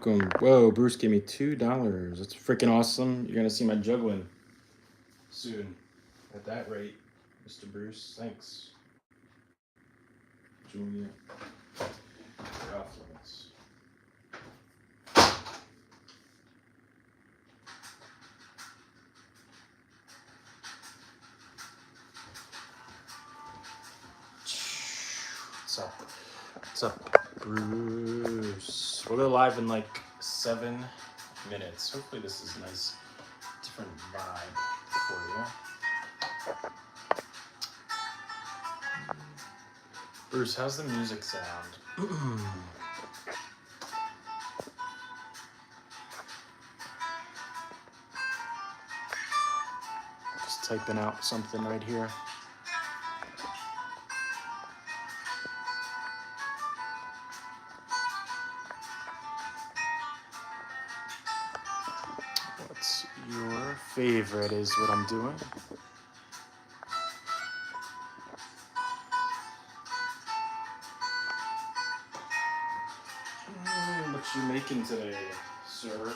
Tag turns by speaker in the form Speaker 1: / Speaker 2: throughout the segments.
Speaker 1: Whoa, Bruce gave me $2. That's freaking awesome. You're gonna see my juggling soon. At that rate, Mr. Bruce. Thanks, Julia. Offlines. What's up? What's up, Bruce? We'll go live in like 7 minutes. Hopefully this is a nice, different vibe for you. Bruce, how's the music sound? Just typing out something right here. What's your favorite is what I'm doing. What you making today, sir?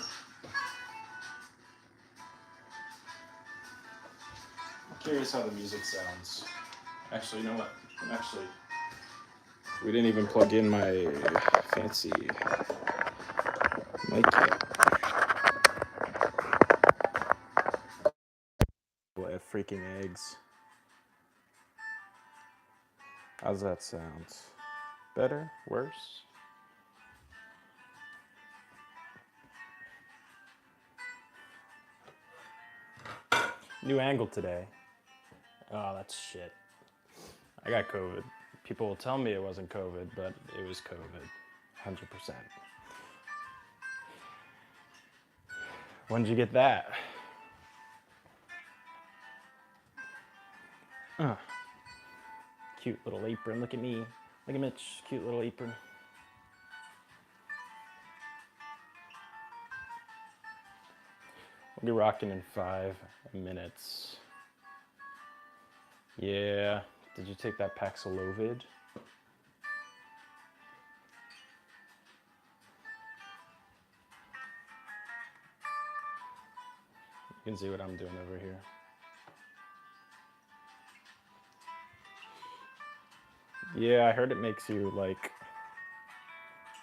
Speaker 1: I'm curious how the music sounds. Actually, you know what? We didn't even plug in my fancy mic yet. Freaking eggs. How's that sound? Better? Worse? New angle today. Oh, that's shit. I got COVID. People will tell me it wasn't COVID, but it was COVID. 100%. When did you get that? Cute little apron. Look at me. Look at Mitch. Cute little apron. We'll be rocking in 5 minutes. Yeah. Did you take that Paxlovid? You can see what I'm doing over here. Yeah, I heard it makes you like...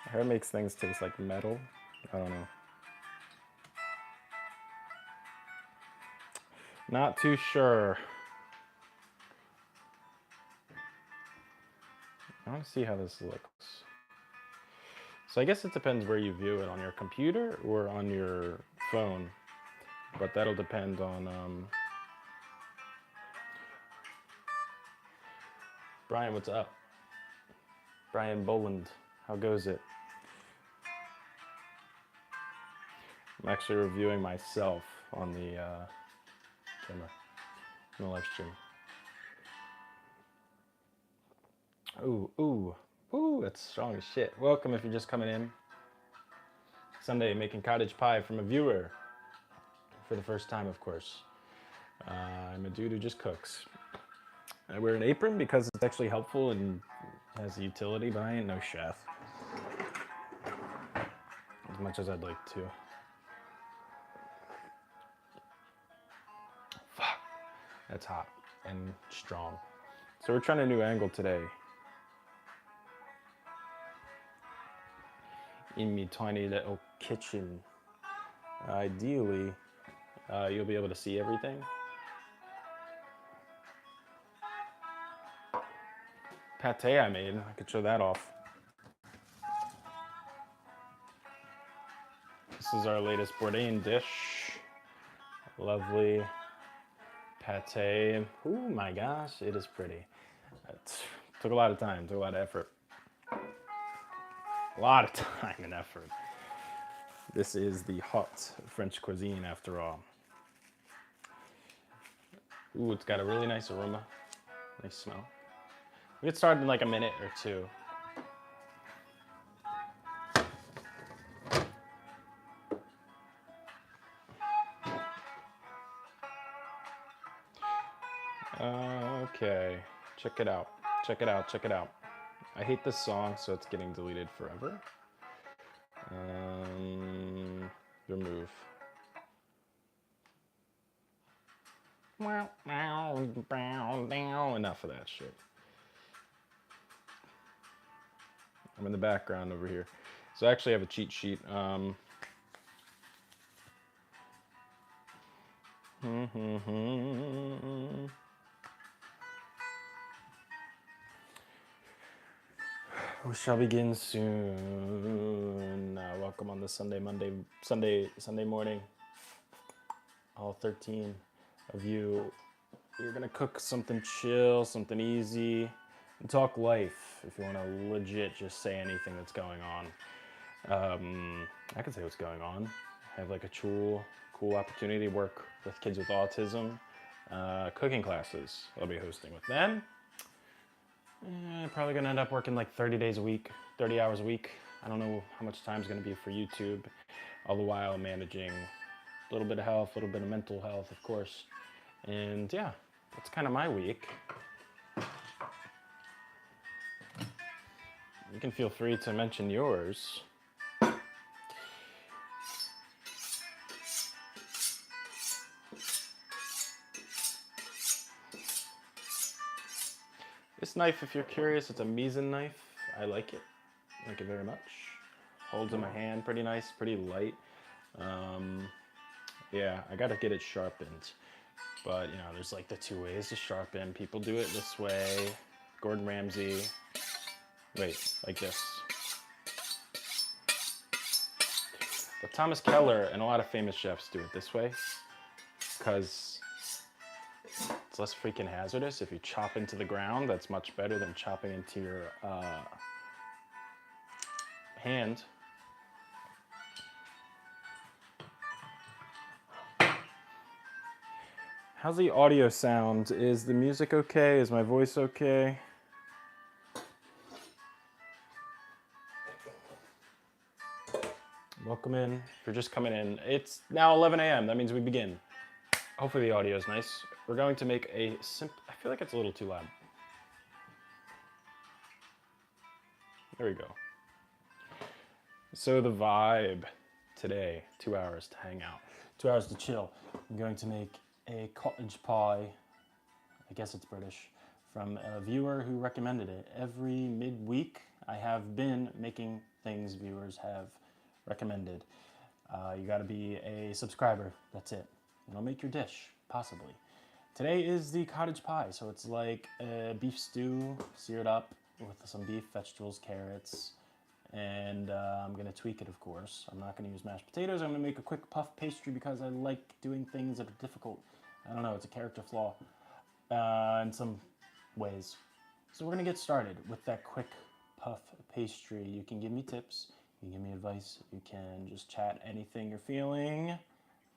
Speaker 1: I heard it makes things taste like metal. I don't know. Not too sure. I want to see how this looks. So I guess it depends where you view it, on your computer or on your phone. But that'll depend on... Brian, what's up? Brian Boland, how goes it? I'm actually reviewing myself on the camera, in the live stream. Ooh, that's strong as shit. Welcome if you're just coming in. Sunday, making cottage pie from a viewer. For the first time, of course. I'm a dude who just cooks. I wear an apron because it's actually helpful and has utility, but I ain't no chef. As much as I'd like to. Fuck. That's hot and strong. So we're trying a new angle today. In my tiny little kitchen. Ideally, you'll be able to see everything. Pate I made, I could show that off. This is our latest Bourdain dish. Lovely pate. Oh my gosh, it is pretty. It took a lot of time, took a lot of effort. A lot of time and effort. This is the hot French cuisine after all. Ooh, it's got a really nice aroma. Nice smell. We get started in like a minute or two. Okay, check it out. Check it out. I hate this song, so it's getting deleted forever. Remove. Enough of that shit. I'm in the background over here. So I actually have a cheat sheet. We shall begin soon. Welcome on this Sunday morning. All 13 of you. You're gonna cook something chill, something easy, and talk life. If you want to legit just say anything that's going on, I can say what's going on. I have like a cool opportunity to work with kids with autism, cooking classes. I'll be hosting with them. Probably gonna end up working like 30 days a week, 30 hours a week. I don't know how much time's gonna be for YouTube, all the while managing a little bit of health, a little bit of mental health, of course. And yeah, that's kind of my week. You can feel free to mention yours. This knife, if you're curious, it's a minced knife. I like it. I like it very much. Holds in my hand pretty nice, pretty light. Yeah, I gotta get it sharpened. But, you know, there's like the 2 ways to sharpen. People do it this way. Gordon Ramsay. Wait, like this. But Thomas Keller and a lot of famous chefs do it this way because it's less freaking hazardous. If you chop into the ground, that's much better than chopping into your hand. How's the audio sound? Is the music okay? Is my voice okay? Welcome in. If you're just coming in, it's now 11 a.m. That means we begin. Hopefully the audio is nice. We're going to make a simple, I feel like it's a little too loud. There we go. So the vibe today, 2 hours to hang out, 2 hours to chill. I'm going to make a cottage pie, I guess it's British, from a viewer who recommended it. Every midweek I have been making things viewers have recommended. You gotta be a subscriber, that's it. And I'll make your dish, possibly. Today is the cottage pie, so it's like a beef stew, seared up with some beef, vegetables, carrots, and I'm gonna tweak it, of course. I'm not gonna use mashed potatoes. I'm gonna make a quick puff pastry because I like doing things that are difficult. I don't know, it's a character flaw in some ways. So we're gonna get started with that quick puff pastry. You can give me tips, you can give me advice, you can just chat anything you're feeling,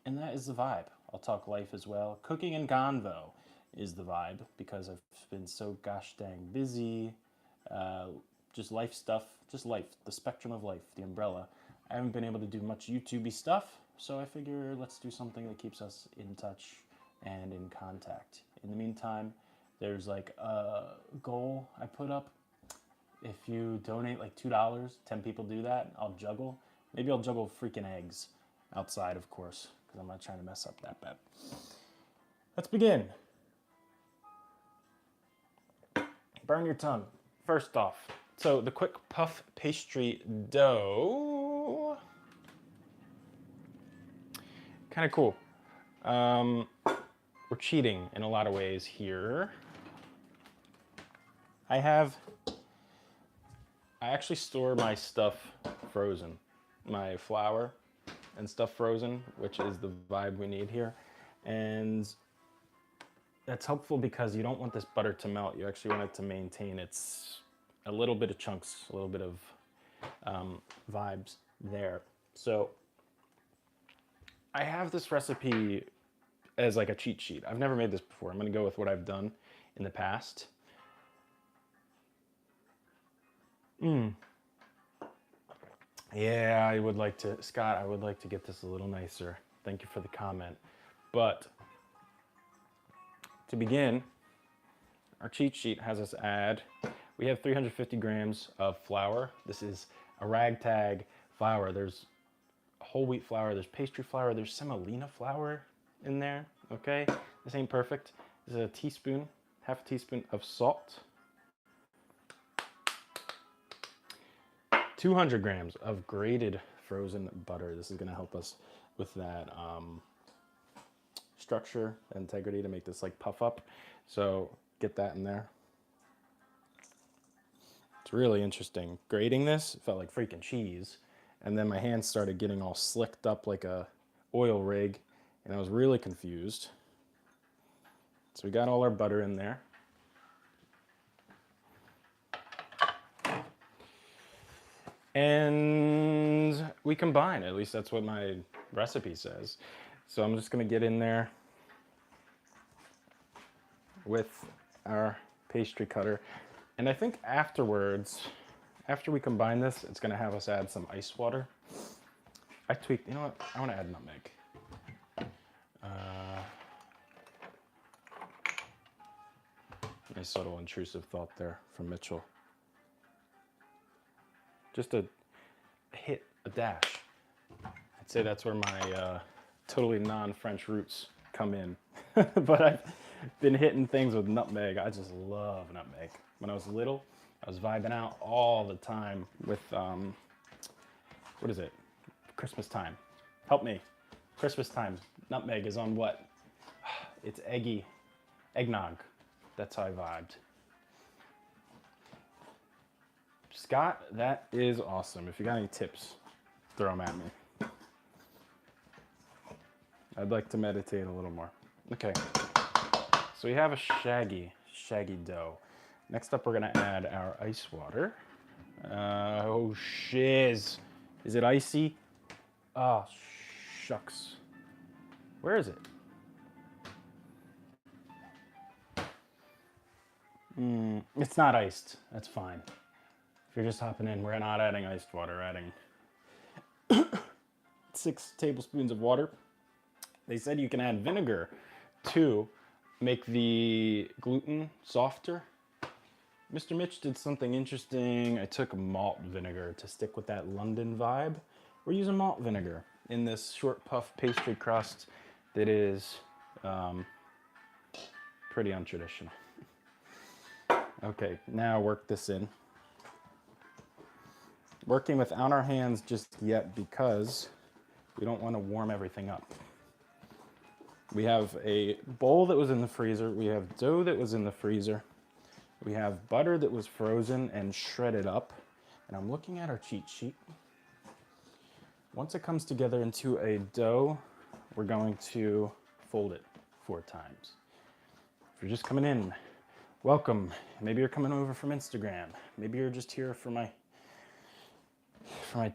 Speaker 1: and that is the vibe. I'll talk life as well. Cooking and Convo is the vibe because I've been so gosh dang busy. Just life stuff, just life, the spectrum of life, the umbrella. I haven't been able to do much YouTube-y stuff, so I figure let's do something that keeps us in touch and in contact. In the meantime, there's like a goal I put up. If you donate like $2, 10 people do that, I'll juggle. Maybe I'll juggle freaking eggs outside, of course, because I'm not trying to mess up that bad. Let's begin. Burn your tongue. First off, so the quick puff pastry dough, kind of cool. We're cheating in a lot of ways here. I actually store my stuff frozen, my flour and stuff frozen, which is the vibe we need here. And that's helpful because you don't want this butter to melt. You actually want it to maintain its a little bit of chunks, a little bit of vibes there. So I have this recipe as like a cheat sheet. I've never made this before. I'm gonna go with what I've done in the past. Yeah, I would like to, Scott, I would like to get this a little nicer. Thank you for the comment. But to begin, our cheat sheet has us add, we have 350 grams of flour. This is a ragtag flour. There's whole wheat flour, there's pastry flour, there's semolina flour in there, okay? This ain't perfect. This is a teaspoon, half a teaspoon of salt. 200 grams of grated frozen butter. This is gonna help us with that structure, integrity to make this like puff up. So get that in there. It's really interesting. Grating this, it felt like freaking cheese. And then my hands started getting all slicked up like a oil rig, and I was really confused. So we got all our butter in there. And we combine, at least that's what my recipe says. So I'm just gonna get in there with our pastry cutter. And I think afterwards, after we combine this, it's gonna have us add some ice water. I tweaked, you know what, I wanna add nutmeg. Nice subtle intrusive thought there from Mitchell. Just a hit, a dash. I'd say that's where my totally non-French roots come in. But I've been hitting things with nutmeg. I just love nutmeg. When I was little, I was vibing out all the time with, what is it? Christmas time. Help me. Christmas time. Nutmeg is on what? It's eggy. Eggnog. That's how I vibed. Scott, that is awesome. If you got any tips, throw them at me. I'd like to meditate a little more. Okay, so we have a shaggy dough. Next up, we're gonna add our ice water. Oh shiz. Is it icy? Oh, shucks. Where is it? It's not iced, that's fine. If you're just hopping in, we're not adding iced water, we're adding 6 tablespoons of water. They said you can add vinegar to make the gluten softer. Mr. Mitch did something interesting. I took malt vinegar to stick with that London vibe. We're using malt vinegar in this short puff pastry crust that is pretty untraditional. Okay, now work this in. Working without our hands just yet because we don't want to warm everything up. We have a bowl that was in the freezer. We have dough that was in the freezer. We have butter that was frozen and shredded up. And I'm looking at our cheat sheet. Once it comes together into a dough, we're going to fold it 4 times. If you're just coming in, welcome. Maybe you're coming over from Instagram. Maybe you're just here for my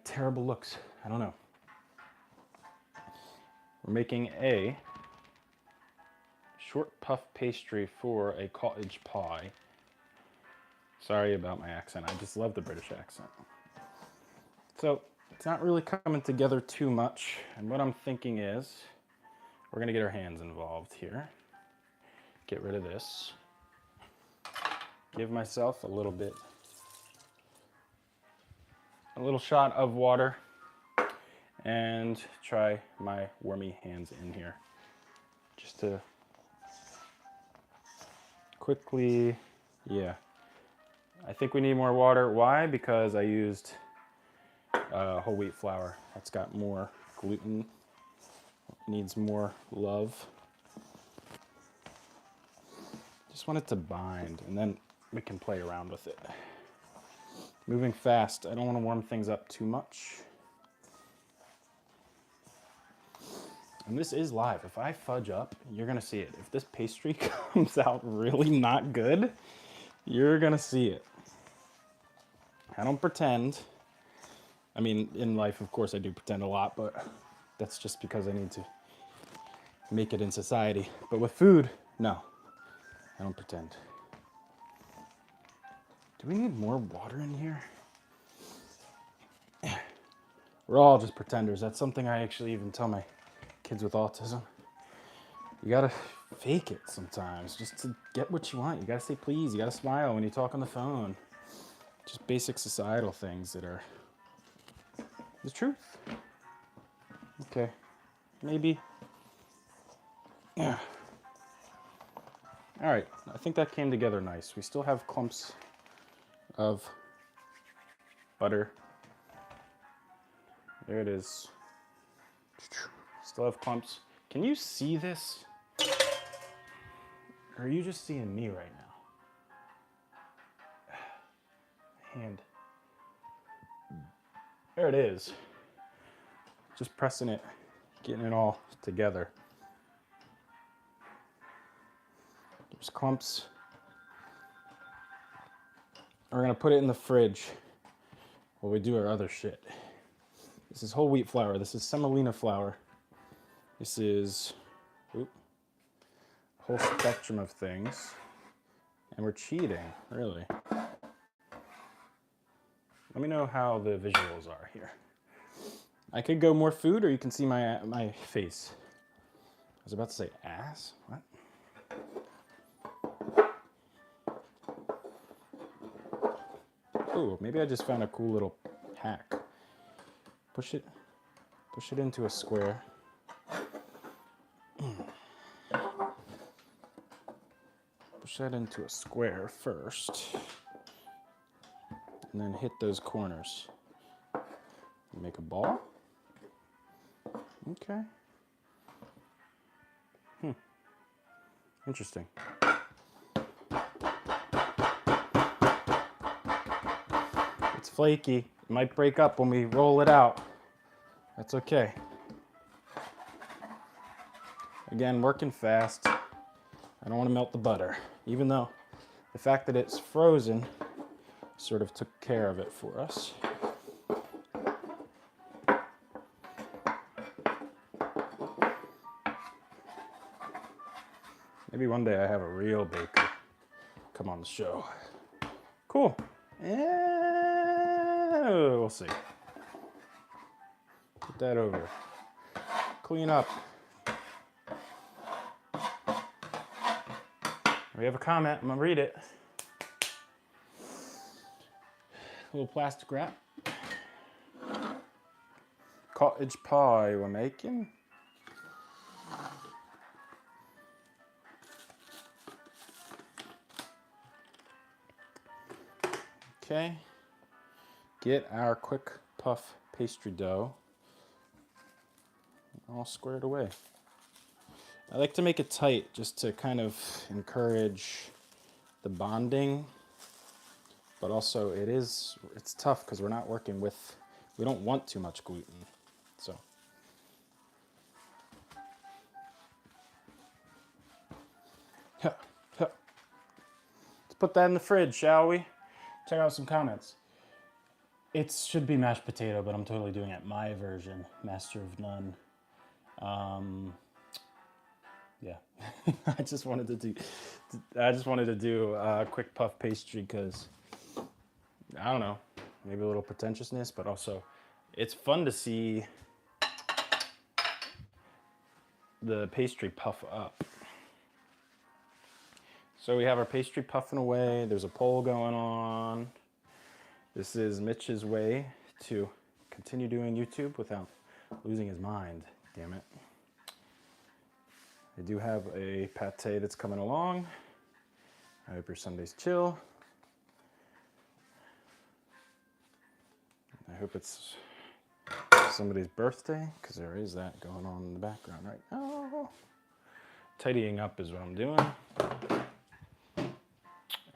Speaker 1: terrible looks. I don't know. We're making a short puff pastry for a cottage pie. Sorry about my accent. I just love the British accent. So it's not really coming together too much. And what I'm thinking is we're gonna get our hands involved here. Get rid of this. Give myself a little shot of water and try my wormy hands in here. Just to quickly, yeah. I think we need more water. Why? Because I used whole wheat flour. It's got more gluten, needs more love. Just want it to bind, and then we can play around with it. Moving fast. I don't want to warm things up too much. And this is live. If I fudge up, you're gonna see it. If this pastry comes out really not good, you're gonna see it. I don't pretend. I mean, in life, of course, I do pretend a lot, but that's just because I need to make it in society. But with food, no, I don't pretend. Do we need more water in here? We're all just pretenders. That's something I actually even tell my kids with autism. You gotta fake it sometimes just to get what you want. You gotta say please, you gotta smile when you talk on the phone. Just basic societal things that are The truth. Okay, maybe. Yeah. All right, I think that came together nice. We still have clumps of butter. There it is. Still have clumps. Can you see this? Or are you just seeing me right now? Hand. There it is. Just pressing it, getting it all together. There's clumps. We're gonna put it in the fridge while we do our other shit. This is whole wheat flour. This is semolina flour. This is a whole spectrum of things. And we're cheating, really. Let me know how the visuals are here. I could go more food, or you can see my face. I was about to say ass. What? Ooh, maybe I just found a cool little hack. Push it into a square. Push that into a square first, and then hit those corners. Make a ball. Okay. Interesting. It's flaky. It might break up when we roll it out. That's okay. Again, working fast. I don't want to melt the butter, even though the fact that it's frozen sort of took care of it for us. Maybe one day I have a real baker come on the show. Cool. Yeah, we'll see. Put that over. Clean up. We have a comment. I'm gonna read it. A little plastic wrap. Cottage pie we're making. Okay, get our quick puff pastry dough all squared away. I like to make it tight just to kind of encourage the bonding, but also it's tough because we're not working with, we don't want too much gluten, so. Let's put that in the fridge, shall we? Check out some comments. It should be mashed potato, but I'm totally doing it my version, master of none. Yeah, I just wanted to do a quick puff pastry because I don't know, maybe a little pretentiousness, but also it's fun to see the pastry puff up. So we have our pastry puffing away. There's a poll going on. This is Mitch's way to continue doing YouTube without losing his mind, damn it. I do have a pate that's coming along. I hope your Sunday's chill. I hope it's somebody's birthday, because there is that going on in the background right now. Tidying up is what I'm doing.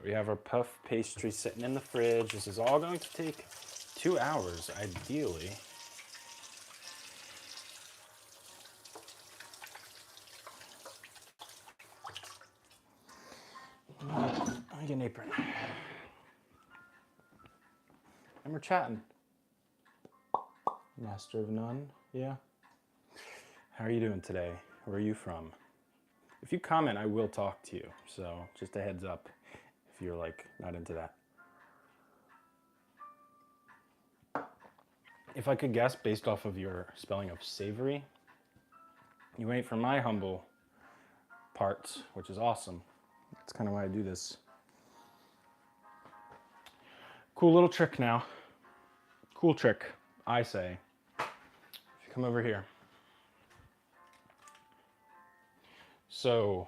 Speaker 1: We have our puff pastry sitting in the fridge. This is all going to take 2 hours, ideally. Let me get an apron. And we're chatting. Master of none, yeah. How are you doing today? Where are you from? If you comment, I will talk to you. So just a heads up if you're like not into that. If I could guess based off of your spelling of savory, you ain't from my humble parts, which is awesome. That's kind of why I do this. Cool little trick now. Cool trick, I say. come over here. So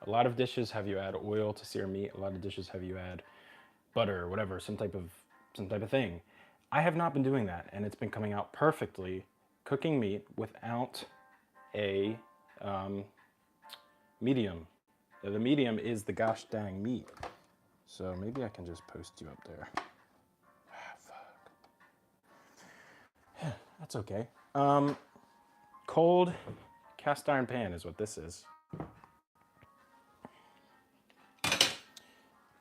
Speaker 1: a lot of dishes have you add oil to sear meat. A lot of dishes have you add butter or whatever, some type of thing. I have not been doing that, and it's been coming out perfectly cooking meat without a medium. The medium is the gosh dang meat. So maybe I can just post you up there. Fuck. Yeah, that's okay. Cold cast iron pan is what this is.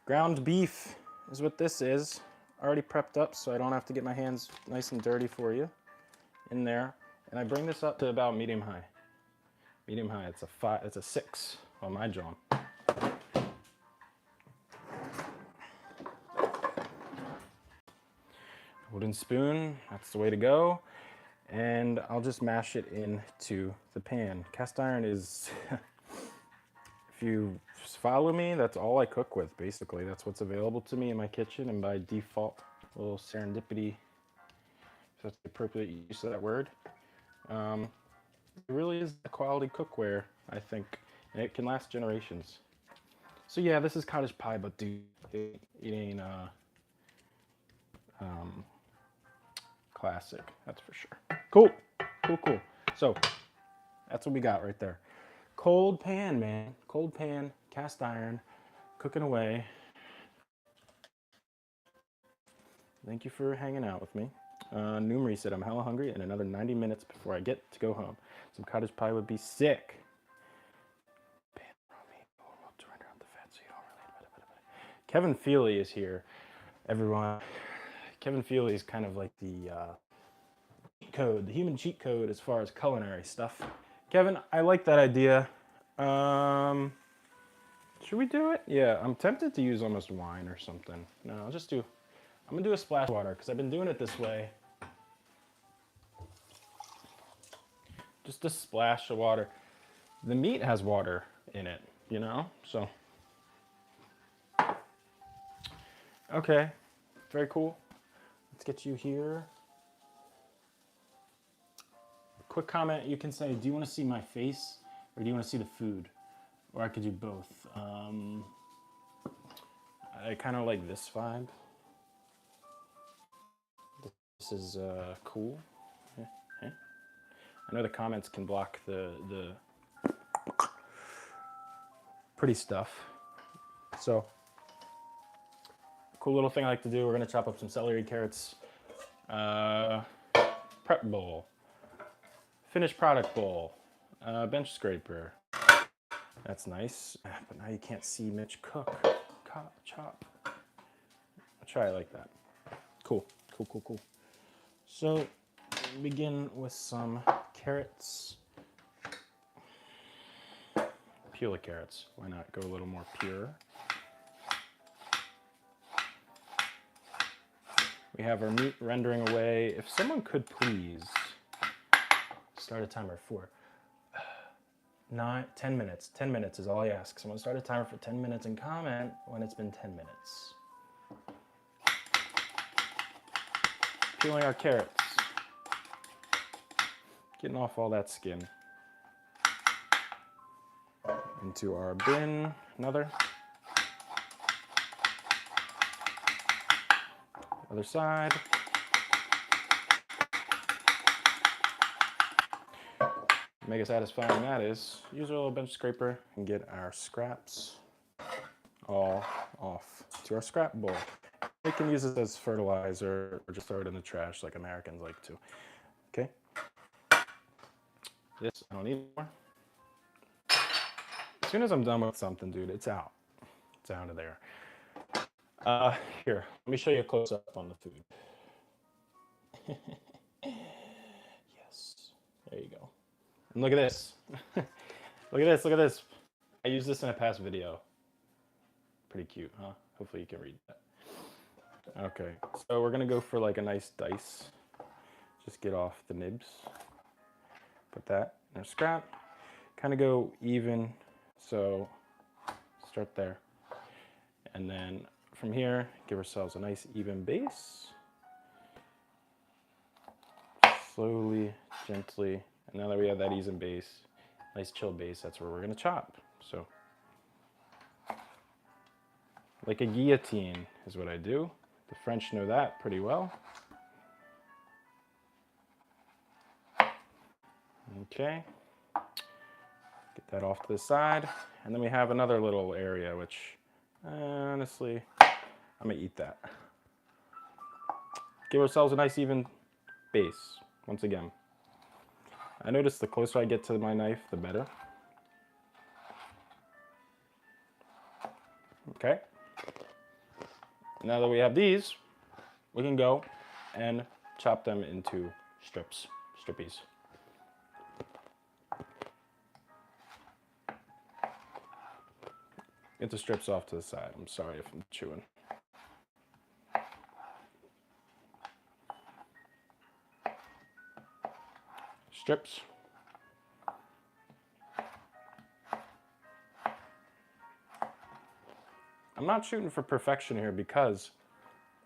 Speaker 1: Ground beef is what this is. Already prepped up so I don't have to get my hands nice and dirty for you in there. And I bring this up to about medium high. Medium high, it's a 6 on my John. Wooden spoon, that's the way to go. And I'll just mash it into the pan. Cast iron is, if you follow me, that's all I cook with, basically. That's what's available to me in my kitchen, and by default, a little serendipity, if that's the appropriate use of that word. It really is a quality cookware, I think, and it can last generations. So yeah, this is cottage pie, but dude, it ain't classic, that's for sure. Cool, cool, cool. So that's what we got right there. Cold pan, man. Cold pan, cast iron, cooking away. Thank you for hanging out with me. Numeri said, I'm hella hungry in another 90 minutes before I get to go home. Some cottage pie would be sick. Kevin Feely is here, everyone. Kevin Feely is kind of like the cheat code, the human cheat code as far as culinary stuff. Kevin, I like that idea. Should we do it? Yeah, I'm tempted to use almost wine or something. No, I'm gonna do a splash water because I've been doing it this way. Just a splash of water. The meat has water in it, you know, so. Okay, very cool. Let's get you here. Quick comment, you can say, do you want to see my face or do you want to see the food? Or I could do both. I kind of like this vibe. This is cool. I know the comments can block the pretty stuff. So, cool little thing I like to do, we're gonna chop up some celery, carrots, prep bowl, finished product bowl, bench scraper. That's nice, but now you can't see Mitch cook. Chop. I'll try it like that. Cool, cool, cool, cool. So, begin with some carrots. Peel the carrots. Why not go a little more pure? We have our meat rendering away. If someone could please start a timer for 10 minutes. 10 minutes is all I ask. Someone start a timer for 10 minutes and comment when it's been 10 minutes. Peeling our carrots. Getting off all that skin. Into our bin, another. Other side. Mega satisfying that is. Use our little bench scraper and get our scraps all off to our scrap bowl. We can use this as fertilizer or just throw it in the trash like Americans like to. Okay. This I don't need more. As soon as I'm done with something, dude, it's out. It's out of there. Here, let me show you a close-up on the food. Yes, there you go. And look at this. Look at this, look at this. I used this in a past video. Pretty cute, huh? Hopefully you can read that. Okay, so we're gonna go for like a nice dice. Just get off the nibs. Put that in our scrap. Kind of go even, so start there. And then from here, give ourselves a nice even base. slowly, gently. And now that we have that even base, nice chill base, that's where we're gonna chop. So, like a guillotine is what I do. The French know that pretty well. Okay, get that off to the side. And then we have another little area, which honestly, I'm gonna eat that. Give ourselves a nice even base, once again. I notice the closer I get to my knife, the better. Okay. Now that we have these, we can go and chop them into strippies. Get the strips off to the side. I'm sorry if I'm chewing. Strips. I'm not shooting for perfection here because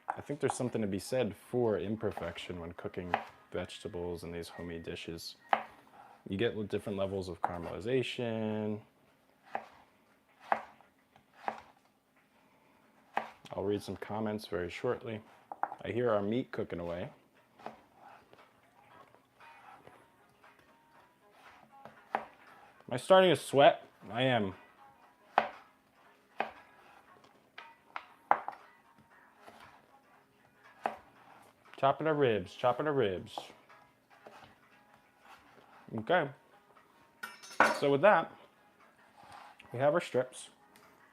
Speaker 1: I think there's something to be said for imperfection when cooking vegetables in these homey dishes. You get different levels of caramelization. I'll read some comments very shortly. I hear our meat cooking away. Am I starting to sweat? I am. Chopping our ribs, chopping our ribs. Okay. So with that, we have our strips,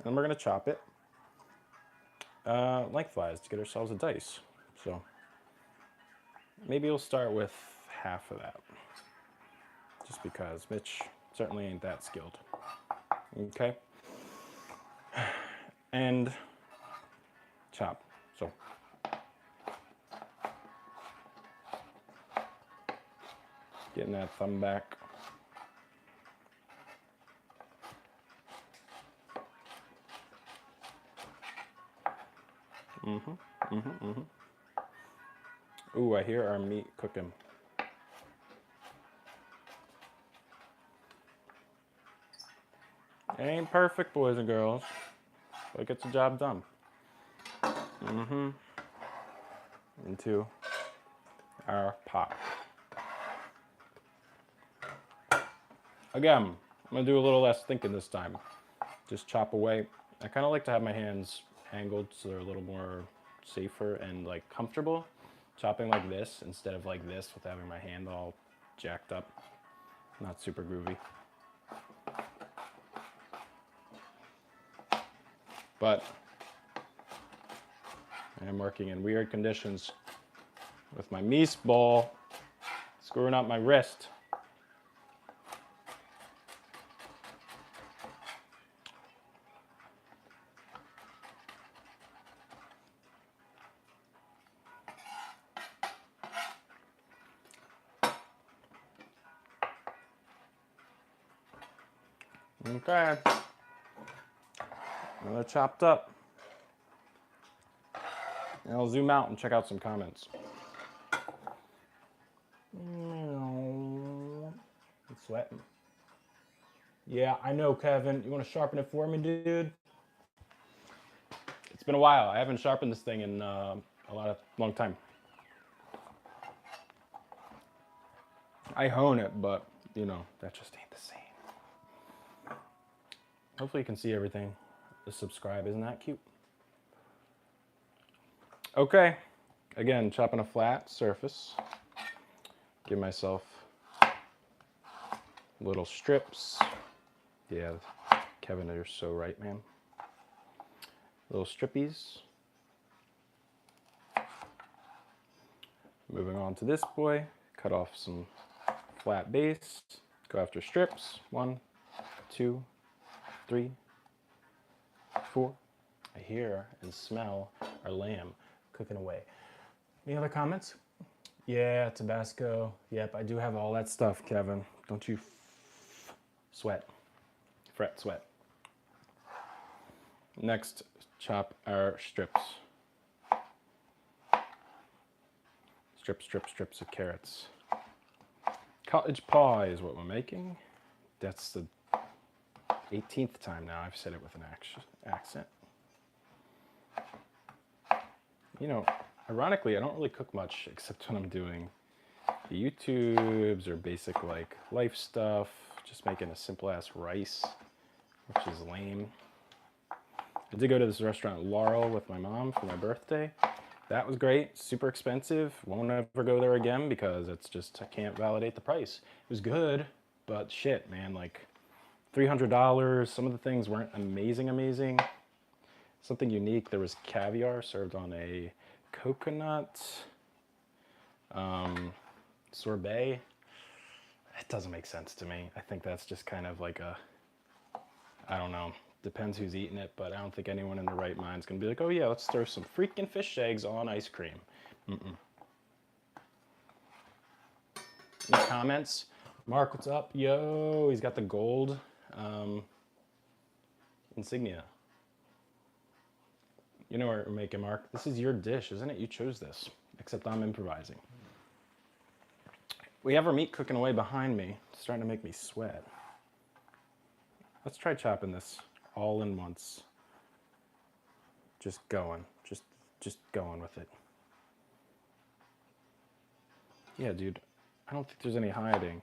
Speaker 1: and we're gonna chop it lengthwise to get ourselves a dice. So maybe we'll start with half of that, just because Mitch certainly ain't that skilled. Okay. And chop. So getting that thumb back. Ooh, I hear our meat cooking. It ain't perfect, boys and girls, but it gets the job done. Into our pot. Again, I'm gonna do a little less thinking this time. Just chop away. I kind of like to have my hands angled so they're a little more safer and like comfortable. Chopping like this instead of like this with having my hand all jacked up. Not super groovy. But I am working in weird conditions with my meat ball screwing up my wrist. Okay, another chopped up. And I'll zoom out and check out some comments. I'm sweating. Yeah, I know, Kevin. You want to sharpen it for me, dude? It's been a while. I haven't sharpened this thing in a long time. I hone it, but you know, that just ain't the same. Hopefully you can see everything. The subscribe, isn't that cute? Okay, again, chopping a flat surface. Give myself little strips. Yeah, Kevin, you're so right, man. Little strippies. Moving on to this boy, cut off some flat base. Go after strips. 1, 2, 3, 4. I hear and smell our lamb cooking away. Any other comments? Yeah, Tabasco. Yep, I do have all that stuff, Kevin. Don't you sweat. Fret, sweat. Next, chop our strips. Strips of carrots. Cottage pie is what we're making. That's the 18th time now I've said it with an accent. You know, ironically, I don't really cook much except when I'm doing the YouTubes or basic like life stuff. Just making a simple ass rice, which is lame. I did go to this restaurant Laurel with my mom for my birthday. That was great, super expensive. Won't ever go there again because it's just, I can't validate the price. It was good, but shit, man, like $300. Some of the things weren't amazing. Something unique, there was caviar served on a coconut sorbet. It doesn't make sense to me. I think that's just kind of like a, I don't know, depends who's eating it, but I don't think anyone in their right mind is gonna be like, oh yeah, let's throw some freaking fish eggs on ice cream. Any comments? Mark, what's up? Yo, he's got the gold insignia. You know what we're making, Mark. This is your dish, isn't it? You chose this, except I'm improvising. We have our meat cooking away behind me. It's starting to make me sweat. Let's try chopping this all in once. Just going with it. Yeah, dude, I don't think there's any hiding.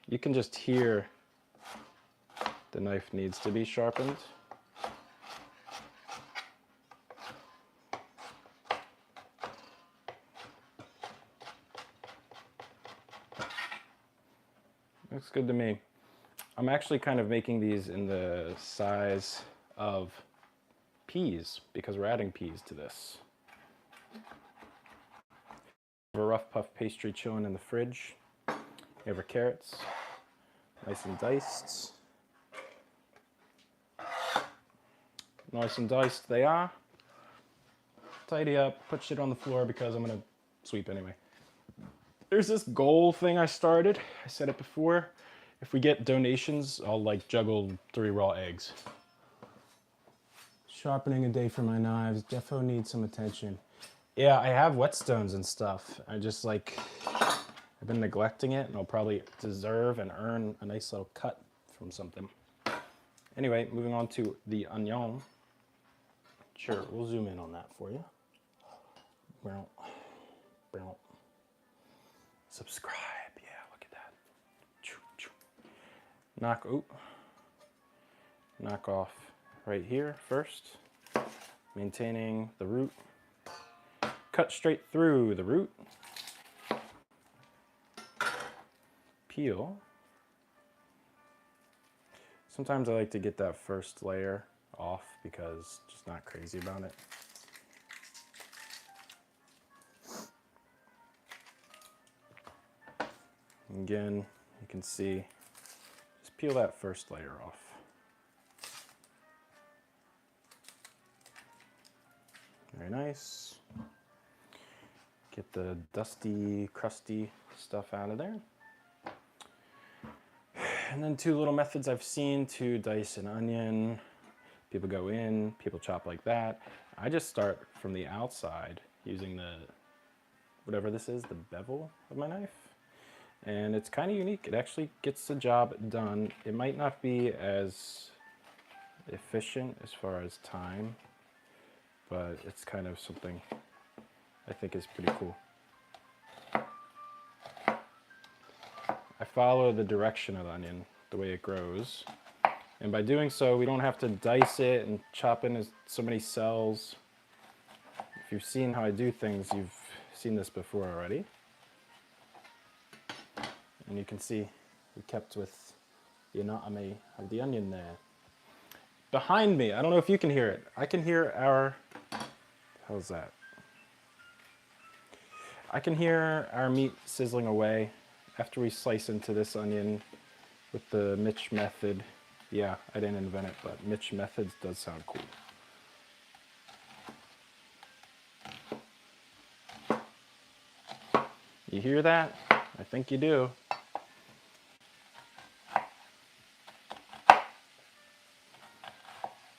Speaker 1: You can just hear the knife needs to be sharpened. Looks good to me. I'm actually kind of making these in the size of peas because we're adding peas to this. We have a rough puff pastry chilling in the fridge. We have our carrots, nice and diced. Nice and diced they are. Tidy up, put shit on the floor because I'm gonna sweep anyway. There's this goal thing I started. I said it before. If we get donations, I'll like juggle 3 raw eggs. Sharpening a day for my knives. Defo needs some attention. Yeah, I have whetstones and stuff. I just like, I've been neglecting it, and I'll probably deserve and earn a nice little cut from something. Anyway, moving on to the onion. Sure, we'll zoom in on that for you. Subscribe, yeah, look at that. Knock off right here first, maintaining the root. Cut straight through the root. Peel. Sometimes I like to get that first layer off because just not crazy about it. Again, you can see, just peel that first layer off. Very nice. Get the dusty, crusty stuff out of there. And then 2 little methods I've seen to dice an onion. People go in, people chop like that. I just start from the outside using the, whatever this is, the bevel of my knife. And it's kind of unique. It actually gets the job done. It might not be as efficient as far as time, but it's kind of something I think is pretty cool. I follow the direction of the onion, the way it grows. And by doing so, we don't have to dice it and chop in so many cells. If you've seen how I do things, you've seen this before already. And you can see we kept with the anatomy of the onion there. Behind me, I don't know if you can hear it. I can hear our, how's that? I can hear our meat sizzling away after we slice into this onion with the Mitch method. Yeah, I didn't invent it, but Mitch methods does sound cool. You hear that? I think you do.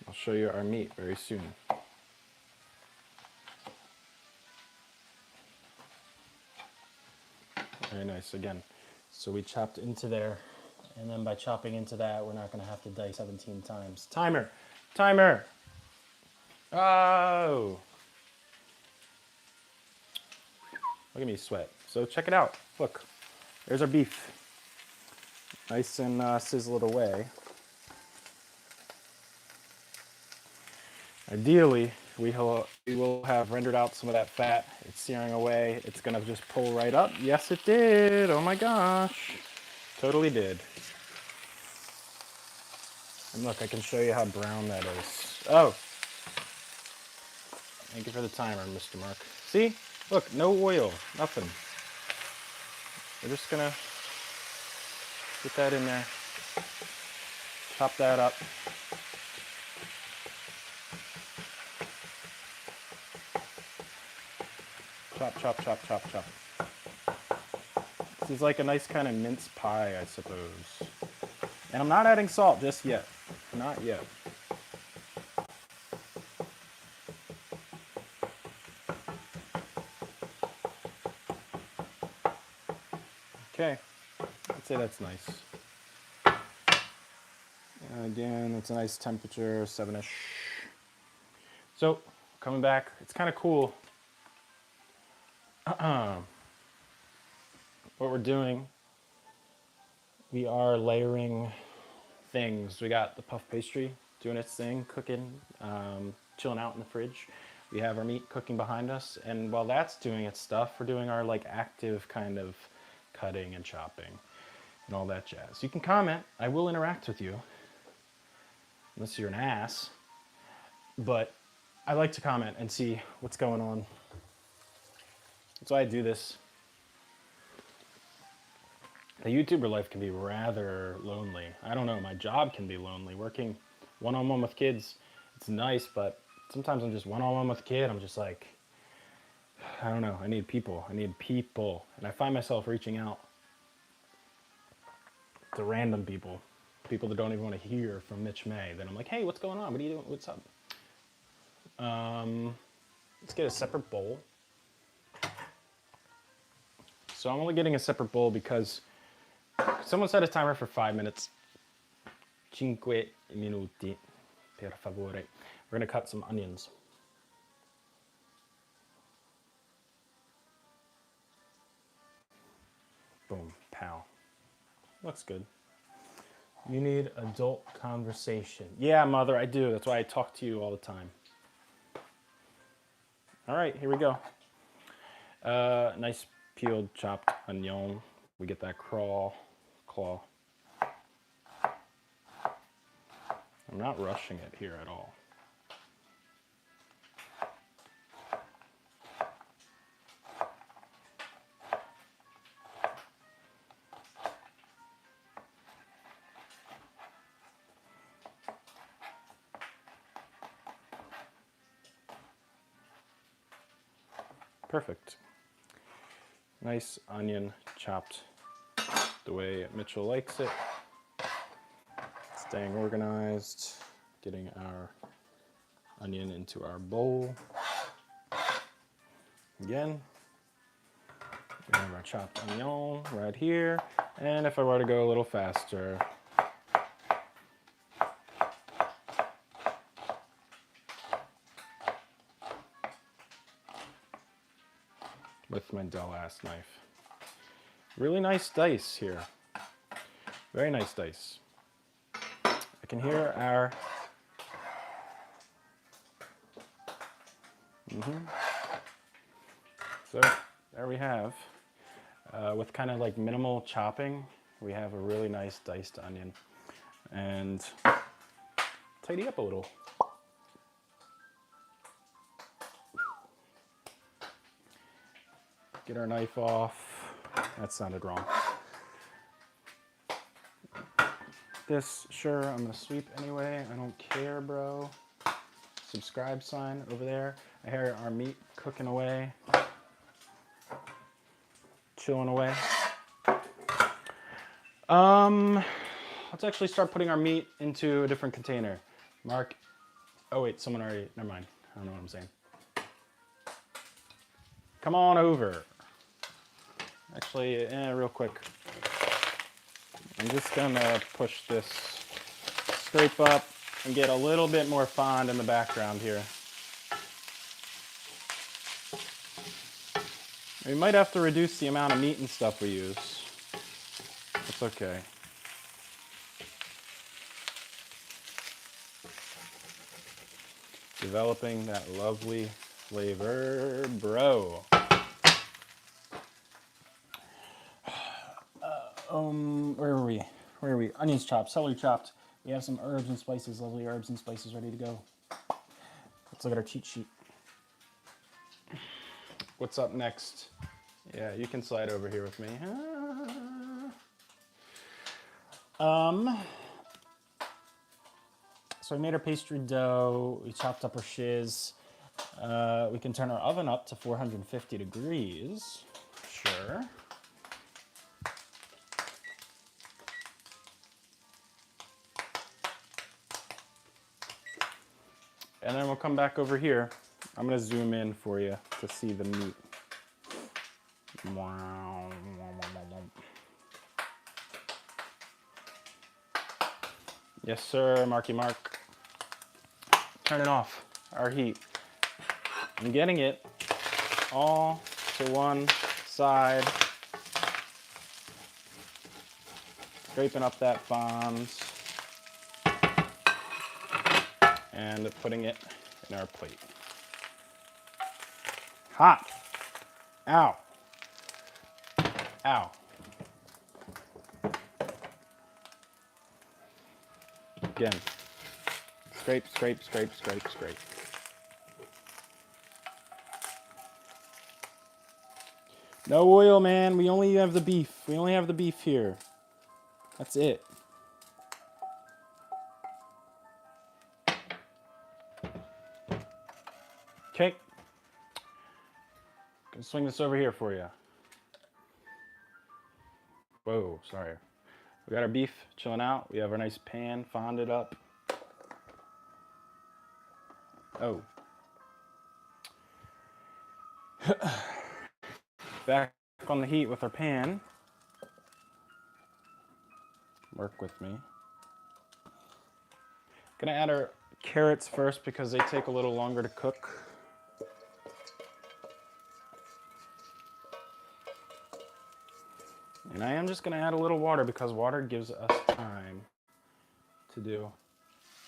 Speaker 1: I'll show you our meat very soon. Very nice, again. So we chopped into there, and then by chopping into that, we're not gonna have to dice 17 times. Timer, timer. Oh. Look at me sweat. So check it out. Look, there's our beef. Nice and sizzled away. Ideally, we will have rendered out some of that fat. It's searing away. It's gonna just pull right up. Yes, it did. Oh my gosh. Totally did. And look, I can show you how brown that is. Oh. Thank you for the timer, Mr. Mark. See? Look, no oil, nothing. We're just gonna get that in there. Chop that up. Chop, chop, chop, chop, chop. This is like a nice kind of mince pie, I suppose. And I'm not adding salt just yet. Not yet. Okay, I'd say that's nice. And again, it's a nice temperature, 7-ish. So, coming back, it's kind of cool. What we're doing, we are layering things. We got the puff pastry doing its thing, cooking, chilling out in the fridge. We have our meat cooking behind us, and while that's doing its stuff, we're doing our like active kind of cutting and chopping and all that jazz. You can comment. I will interact with you, unless you're an ass. But I like to comment and see what's going on. That's why I do this. The YouTuber life can be rather lonely. I don't know, my job can be lonely. Working one-on-one with kids, it's nice, but sometimes I'm just one-on-one with a kid, I'm just like, I don't know, I need people. And I find myself reaching out to random people that don't even want to hear from Mitch May. Then I'm like, hey, what's going on? What are you doing? What's up? Let's get a separate bowl. So I'm only getting a separate bowl because someone set a timer for 5 minutes. 5 minuti, per favore. We're gonna cut some onions. Boom, pow. Looks good. You need adult conversation. Yeah, mother, I do. That's why I talk to you all the time. All right, here we go. Nice peeled, chopped onion. We get that claw. I'm not rushing it here at all. Perfect. Nice onion chopped the way Mitchell likes it. Staying organized, getting our onion into our bowl. Again, we have our chopped onion right here. And if I were to go a little faster, with my dull ass knife. Really nice dice here. Very nice dice. I can hear our So there we have, with kind of like minimal chopping, we have a really nice diced onion. And tidy up a little. Get our knife off. That sounded wrong. This, sure, I'm gonna sweep anyway. I don't care, bro. Subscribe sign over there. I hear our meat cooking away. Chilling away. Let's actually start putting our meat into a different container. Mark, oh wait, someone already, never mind. I don't know what I'm saying. Come on over. Actually, actually, real quick. I'm just gonna push this scrape up and get a little bit more fond in the background here. We might have to reduce the amount of meat and stuff we use. It's okay. Developing that lovely flavor, bro. Where are we? Where are we? Onions chopped, celery chopped. We have some herbs and spices, lovely herbs and spices ready to go. Let's look at our cheat sheet. What's up next? Yeah, you can slide over here with me. So we made our pastry dough. We chopped up our shiz. We can turn our oven up to 450 degrees. Sure. And then we'll come back over here. I'm gonna zoom in for you to see the meat. Wow. Yes, sir, Marky Mark. Turning off our heat. I'm getting it all to one side. Scraping up that fond. And putting it in our plate. Hot. Ow. Ow. Again. Scrape, scrape, scrape, scrape, scrape. No oil, man. We only have the beef. We only have the beef here. That's it. Okay. Gonna swing this over here for you. Whoa, sorry. We got our beef chilling out. We have our nice pan fonded up. Oh. Back on the heat with our pan. Work with me. Gonna add our carrots first because they take a little longer to cook. And I am just gonna add a little water because water gives us time to do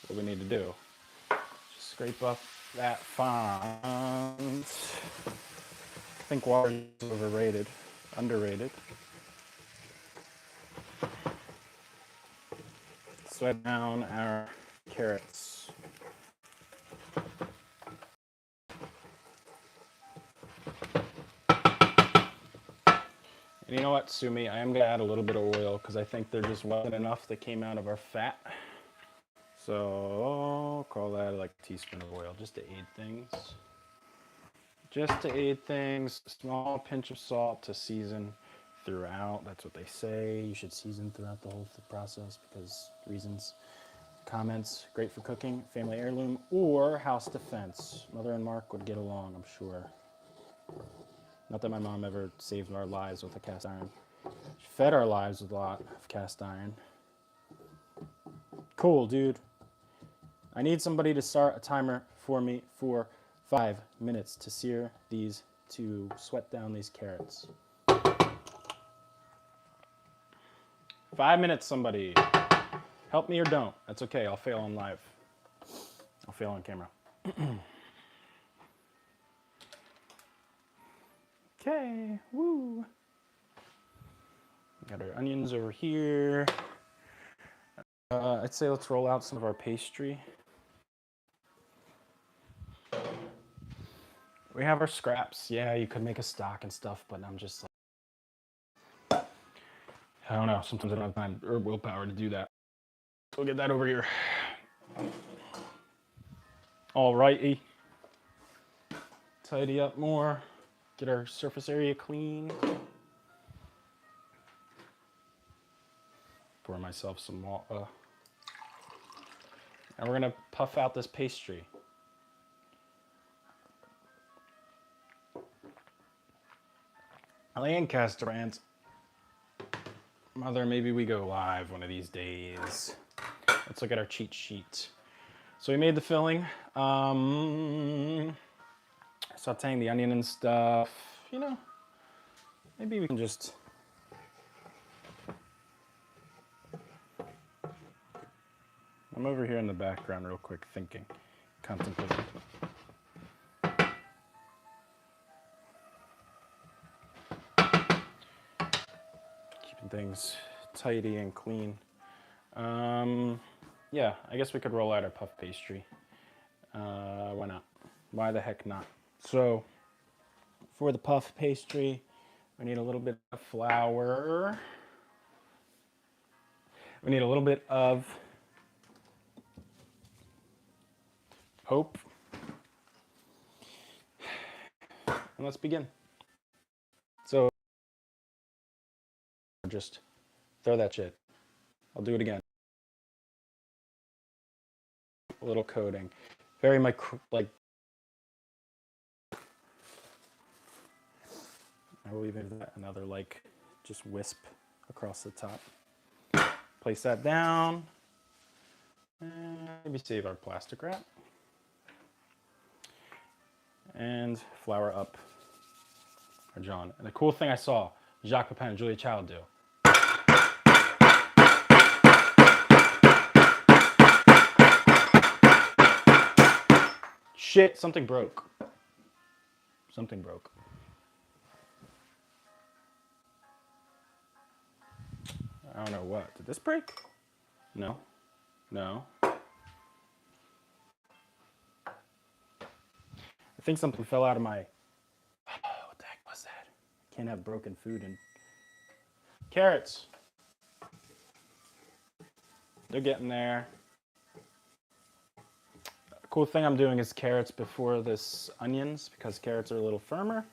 Speaker 1: what we need to do. Just scrape up that fond. I think water is overrated, underrated. Sweat down our carrots. And you know what, Sumi, I am gonna add a little bit of oil because I think there just wasn't enough that came out of our fat. So I'll call that like a teaspoon of oil just to aid things. Just to aid things, a small pinch of salt to season throughout. That's what they say. You should season throughout the whole process because reasons. Comments, great for cooking, family heirloom, or house defense. Mother and Mark would get along, I'm sure. Not that my mom ever saved our lives with a cast iron. She fed our lives with a lot of cast iron. Cool, dude. I need somebody to start a timer for me for 5 minutes to sear these, to sweat down these carrots. 5 minutes, somebody. Help me or don't. That's okay. I'll fail on live. I'll fail on camera. Okay. Woo. Got our onions over here. I'd say let's roll out some of our pastry. We have our scraps. Yeah, you could make a stock and stuff, but I'm just like, I don't know. Sometimes I don't have time or willpower to do that. We'll get that over here. All righty. Tidy up more. Get our surface area clean. Pour myself some water. And we're gonna puff out this pastry. Lancaster brands. Mother, maybe we go live one of these days. Let's look at our cheat sheet. So we made the filling. Sauteing the onion and stuff. You know, maybe we can just... I'm over here in the background real quick thinking, contemplating. Keeping things tidy and clean. Yeah, I guess we could roll out our puff pastry. Why not? Why the heck not? So, for the puff pastry, we need a little bit of flour. We need a little bit of hope. And let's begin. So, just throw that shit. I'll do it again. A little coating. Very like. I will even do that, another like just wisp across the top. Place that down. And maybe save our plastic wrap. And flour up our John. And the cool thing I saw Jacques Pepin and Julia Child do. Shit, something broke. Something broke. I don't know what. Did this break? No. No. I think something fell out of my... Oh, what the heck was that? Can't have broken food and... Carrots. They're getting there. The cool thing I'm doing is carrots before this onions because carrots are a little firmer.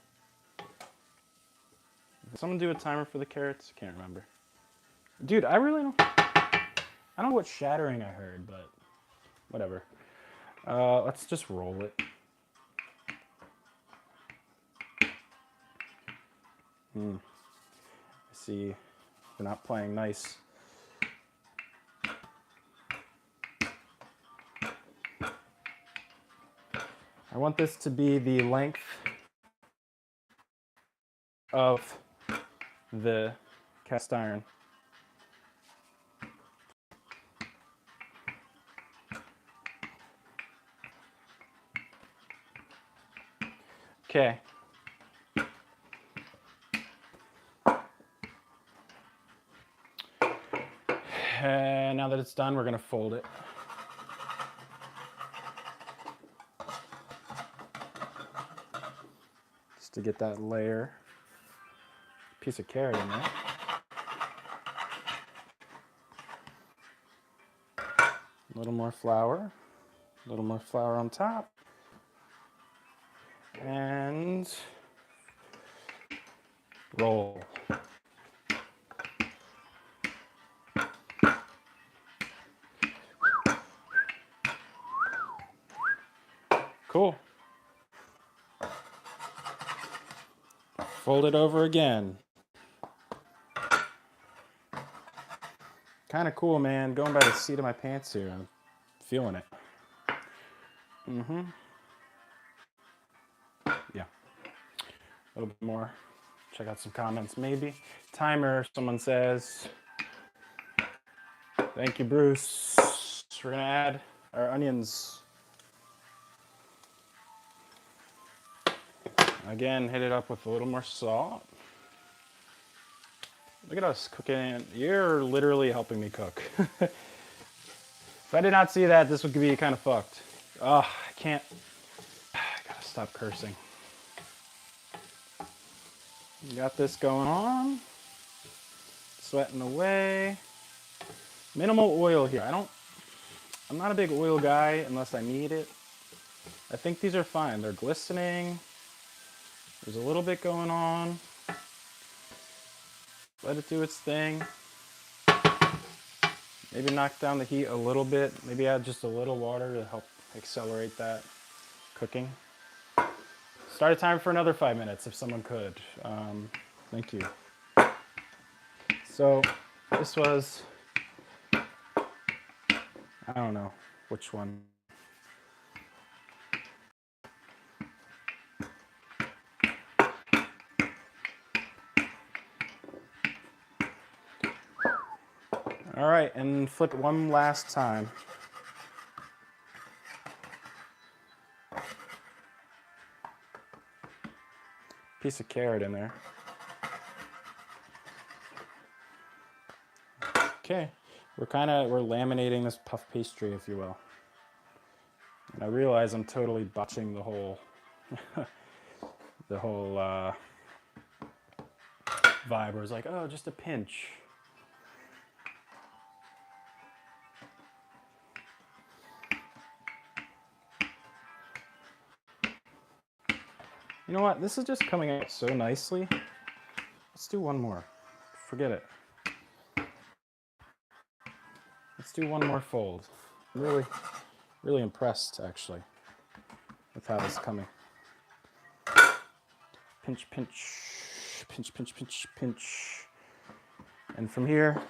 Speaker 1: Did someone do a timer for the carrots? Can't remember. Dude, I really don't... I don't know what shattering I heard, but whatever. Let's just roll it. See, we're not playing nice. I want this to be the length of the cast iron. Okay. And now that it's done, we're going to fold it. Just to get that layer. Piece of carrot in there. A little more flour. A little more flour on top. And roll. Cool. Fold it over again. Kind of cool, man. Going by the seat of my pants here. I'm feeling it. Yeah. A little bit more. Check out some comments, maybe. Timer, someone says. Thank you, Bruce. We're going to add our onions. Again, hit it up with a little more salt. Look at us cooking. You're literally helping me cook. If I did not see that, this would be kind of fucked. Oh, I can't. I gotta stop cursing. You got this going on. Sweating away. Minimal oil here. I'm not a big oil guy unless I need it. I think these are fine. They're glistening. There's a little bit going on. Let it do its thing. Maybe knock down the heat a little bit. Maybe add just a little water to help accelerate that cooking. Start a timer for another 5 minutes if someone could. Thank you. So This was, I don't know which one. All right, and flip it one last time. Piece of carrot in there. Okay, we're laminating this puff pastry, if you will. And I realize I'm totally botching the whole vibe. Where it's like, oh, just a pinch. You know what? This is just coming out so nicely. Let's do one more. Forget it. Let's do one more fold. I'm really impressed, actually, with how this is coming. Pinch, pinch, pinch, pinch, pinch, pinch. And from here,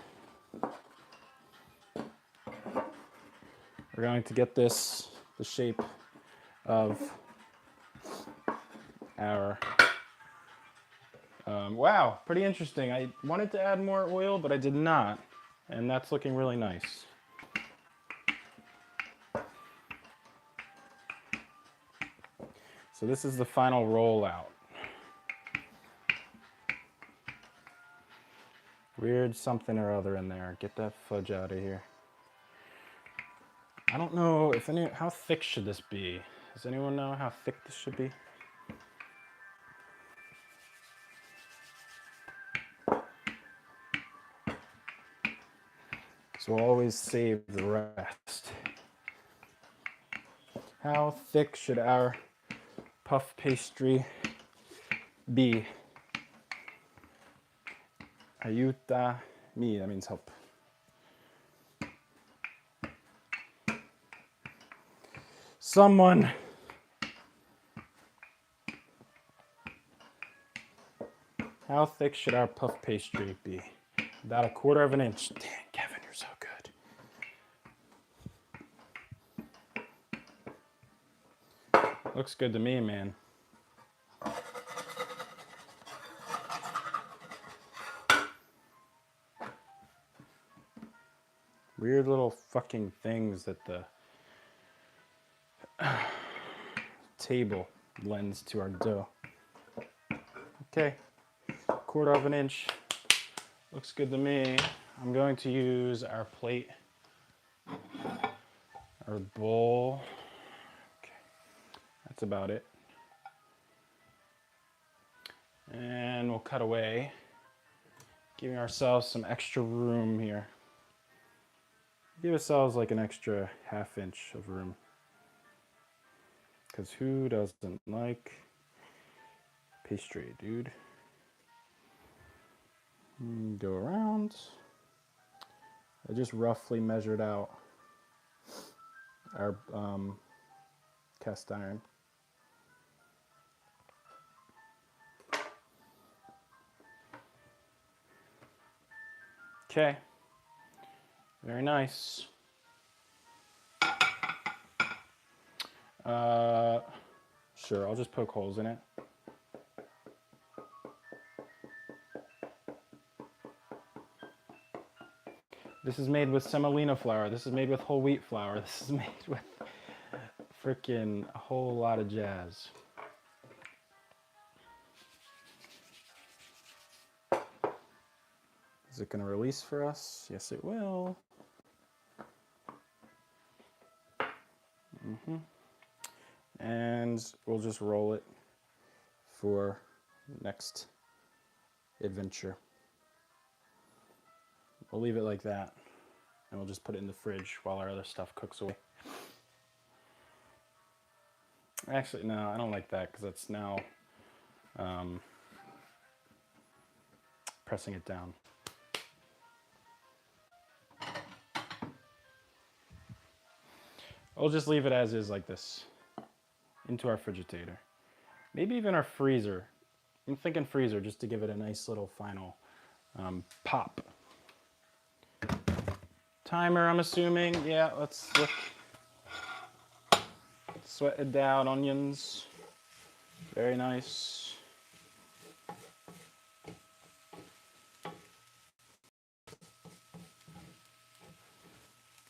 Speaker 1: we're going to get this the shape of our, wow, pretty interesting. I wanted to add more oil, but I did not. And that's looking really nice. So this is the final rollout. Weird something or other in there. Get that fudge out of here. I don't know if how thick should this be? Does anyone know how thick this should be? So we'll always save the rest. How thick should our puff pastry be? Aiuta mi, that means help. Someone. How thick should our puff pastry be? About 1/4 inch. Dang, Kevin, you're so good. Looks good to me, man. Weird little fucking things that the table lends to our dough. Okay, 1/4 inch. Looks good to me. I'm going to use our plate, our bowl. Okay, that's about it. And we'll cut away, giving ourselves some extra room here. Give ourselves like an extra 1/2 inch of room. Because who doesn't like pastry, dude? Go around. I just roughly measured out our cast iron. Okay, very nice. Sure, I'll just poke holes in it. This is made with semolina flour. This is made with whole wheat flour. This is made with freaking a whole lot of jazz. Is it going to release for us? Yes, it will. And we'll just roll it for next adventure. We'll leave it like that, and we'll just put it in the fridge while our other stuff cooks away. Actually, no, I don't like that because that's now pressing it down. I'll just leave it as is like this into our Frigitator. Maybe even our freezer. I'm thinking freezer just to give it a nice little final pop. Timer, I'm assuming. Yeah, let's look. Sweated down onions. Very nice.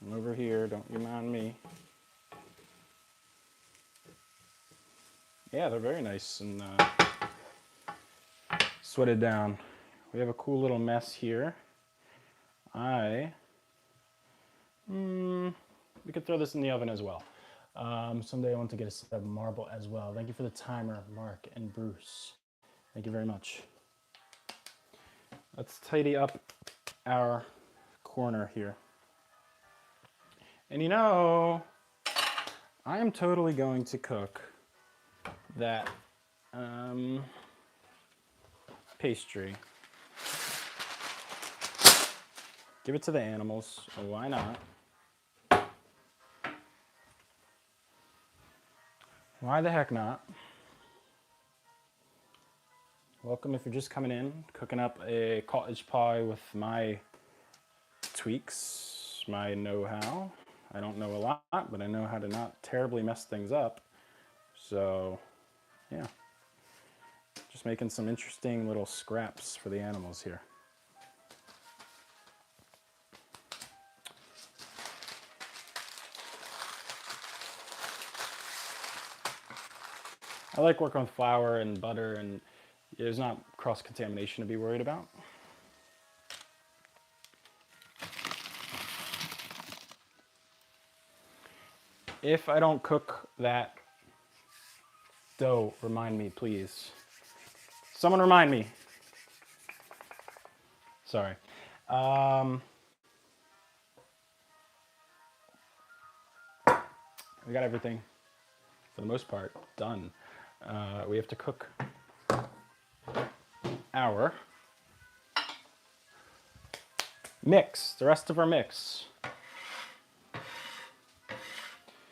Speaker 1: And over here, don't you mind me. Yeah, they're very nice and sweated down. We have a cool little mess here. We could throw this in the oven as well. Someday I want to get a set of marble as well. Thank you for the timer, Mark and Bruce. Thank you very much. Let's tidy up our corner here. And you know, I am totally going to cook that pastry. Give it to the animals. Why not? Why the heck not? Welcome if you're just coming in. Cooking up a cottage pie with my tweaks, my know-how. I don't know a lot, but I know how to not terribly mess things up. So, yeah. Just making some interesting little scraps for the animals here. I like working with flour and butter, and there's not cross-contamination to be worried about. If I don't cook that dough, remind me, please. Someone remind me. Sorry. We got everything, for the most part, done. We have to cook our mix, the rest of our mix.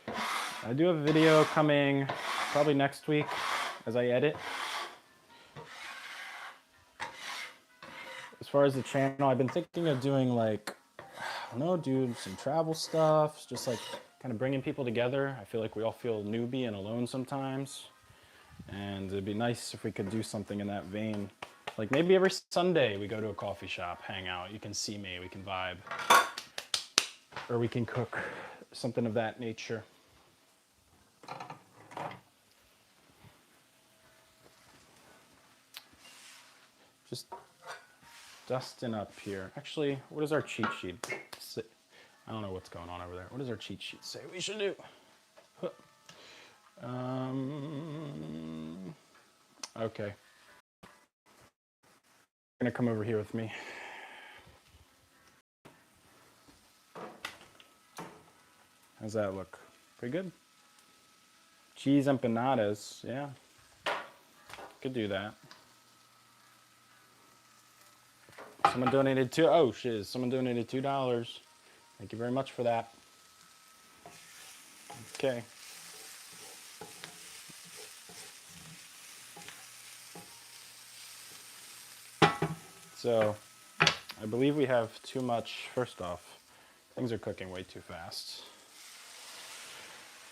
Speaker 1: I do have a video coming probably next week as I edit. As far as the channel, I've been thinking of doing like, I don't know, dude, some travel stuff, just like kind of bringing people together. I feel like we all feel newbie and alone sometimes. And it'd be nice if we could do something in that vein. Like maybe every Sunday we go to a coffee shop, hang out. You can see me, we can vibe. Or we can cook, something of that nature. Just dusting up here. Actually, what does our cheat sheet say? I don't know what's going on over there. What does our cheat sheet say we should do? Okay. You're gonna come over here with me. How's that look? Pretty good? Cheese empanadas, yeah. Could do that. Someone donated someone donated $2. Thank you very much for that. Okay. So, I believe we have too much. First off, things are cooking way too fast.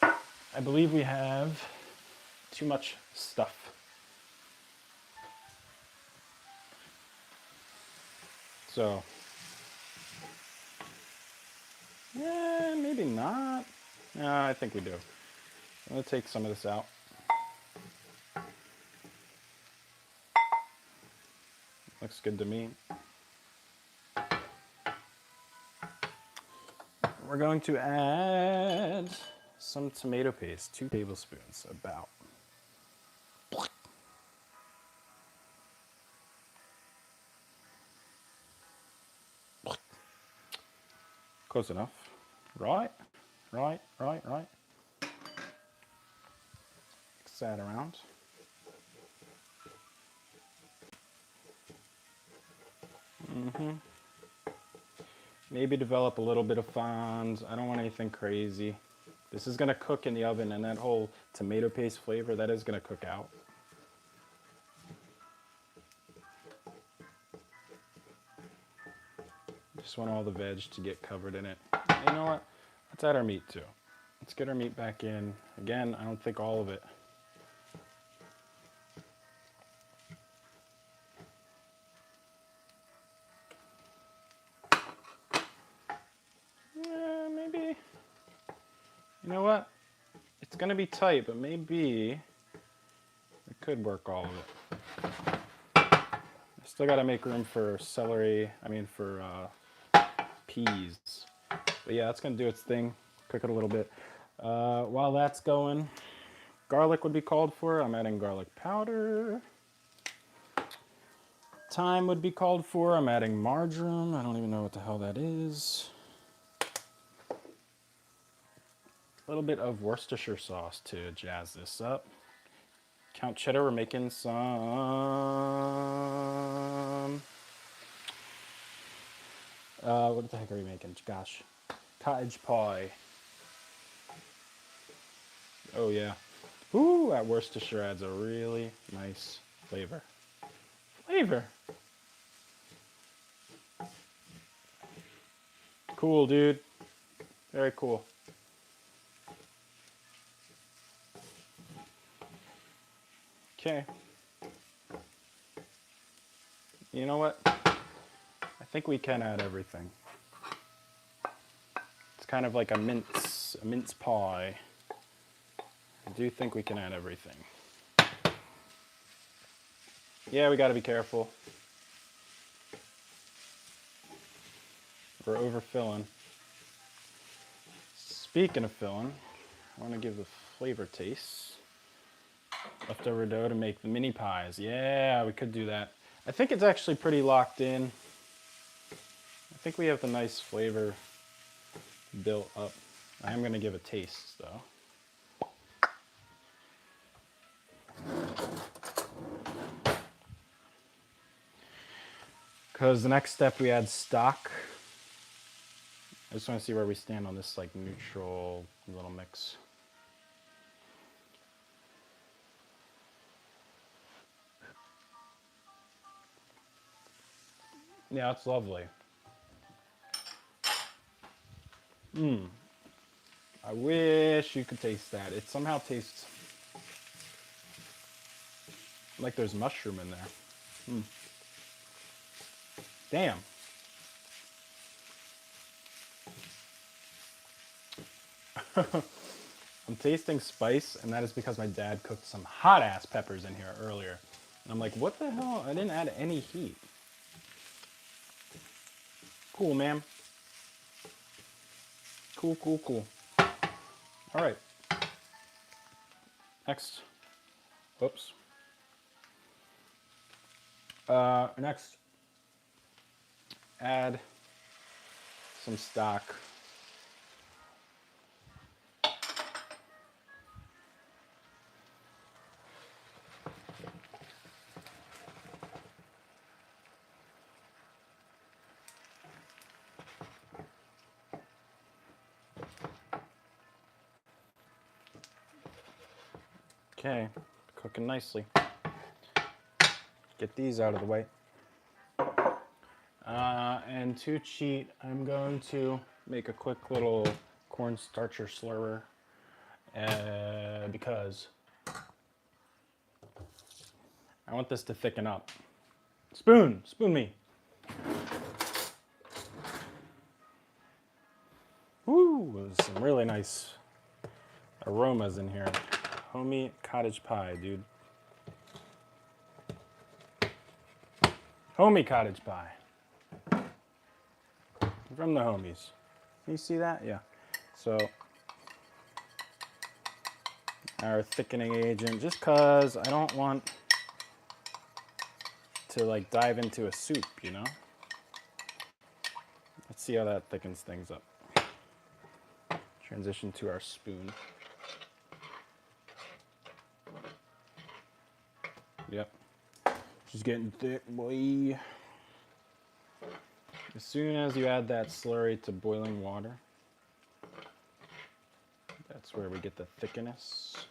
Speaker 1: I believe we have too much stuff. So, yeah, maybe not. No, I think we do. I'm gonna take some of this out. Looks good to me. We're going to add some tomato paste, 2 tablespoons, about. Close enough. Right. Mix that around. Maybe develop a little bit of fond. I don't want anything crazy. This is gonna cook in the oven, and that whole tomato paste flavor, that is gonna cook out. Just want all the veg to get covered in it. And you know what? Let's add our meat too. Let's get our meat back in. Again, I don't think all of it. Maybe. You know what? It's gonna be tight, but maybe it could work all of it. I still gotta make room for celery, for peas. But yeah, that's gonna do its thing. Cook it a little bit. While that's going, garlic would be called for. I'm adding garlic powder. Thyme would be called for. I'm adding marjoram. I don't even know what the hell that is. A little bit of Worcestershire sauce to jazz this up. Count cheddar, we're making some... what the heck are we making? Gosh. Cottage pie. Oh yeah. Ooh, that Worcestershire adds a really nice flavor. Cool, dude. Very cool. Okay. You know what? I think we can add everything. It's kind of like a mince pie. I do think we can add everything. Yeah, we gotta be careful. We're overfilling. Speaking of filling, I want to give the flavor taste. Leftover dough to make the mini pies. Yeah, we could do that. I think it's actually pretty locked in. I think we have the nice flavor built up. I am going to give a taste though. Because the next step we add stock. I just want to see where we stand on this like neutral little mix. Yeah, it's lovely. I wish you could taste that. It somehow tastes like there's mushroom in there. Damn. I'm tasting spice, and that is because my dad cooked some hot ass peppers in here earlier. And I'm like, what the hell? I didn't add any heat. Cool, man. Cool. All right. Next. Oops. Next, add some stock. Okay, cooking nicely. Get these out of the way. And to cheat, I'm going to make a quick little cornstarcher slurrer because I want this to thicken up. Spoon me. Woo, there's some really nice aromas in here. Homie cottage pie, dude. Homie cottage pie. From the homies. Can you see that? Yeah. So, our thickening agent, just cause I don't want to like dive into a soup, you know? Let's see how that thickens things up. Transition to our spoon. Yep. She's getting thick, boy. As soon as you add that slurry to boiling water, that's where we get the thickness.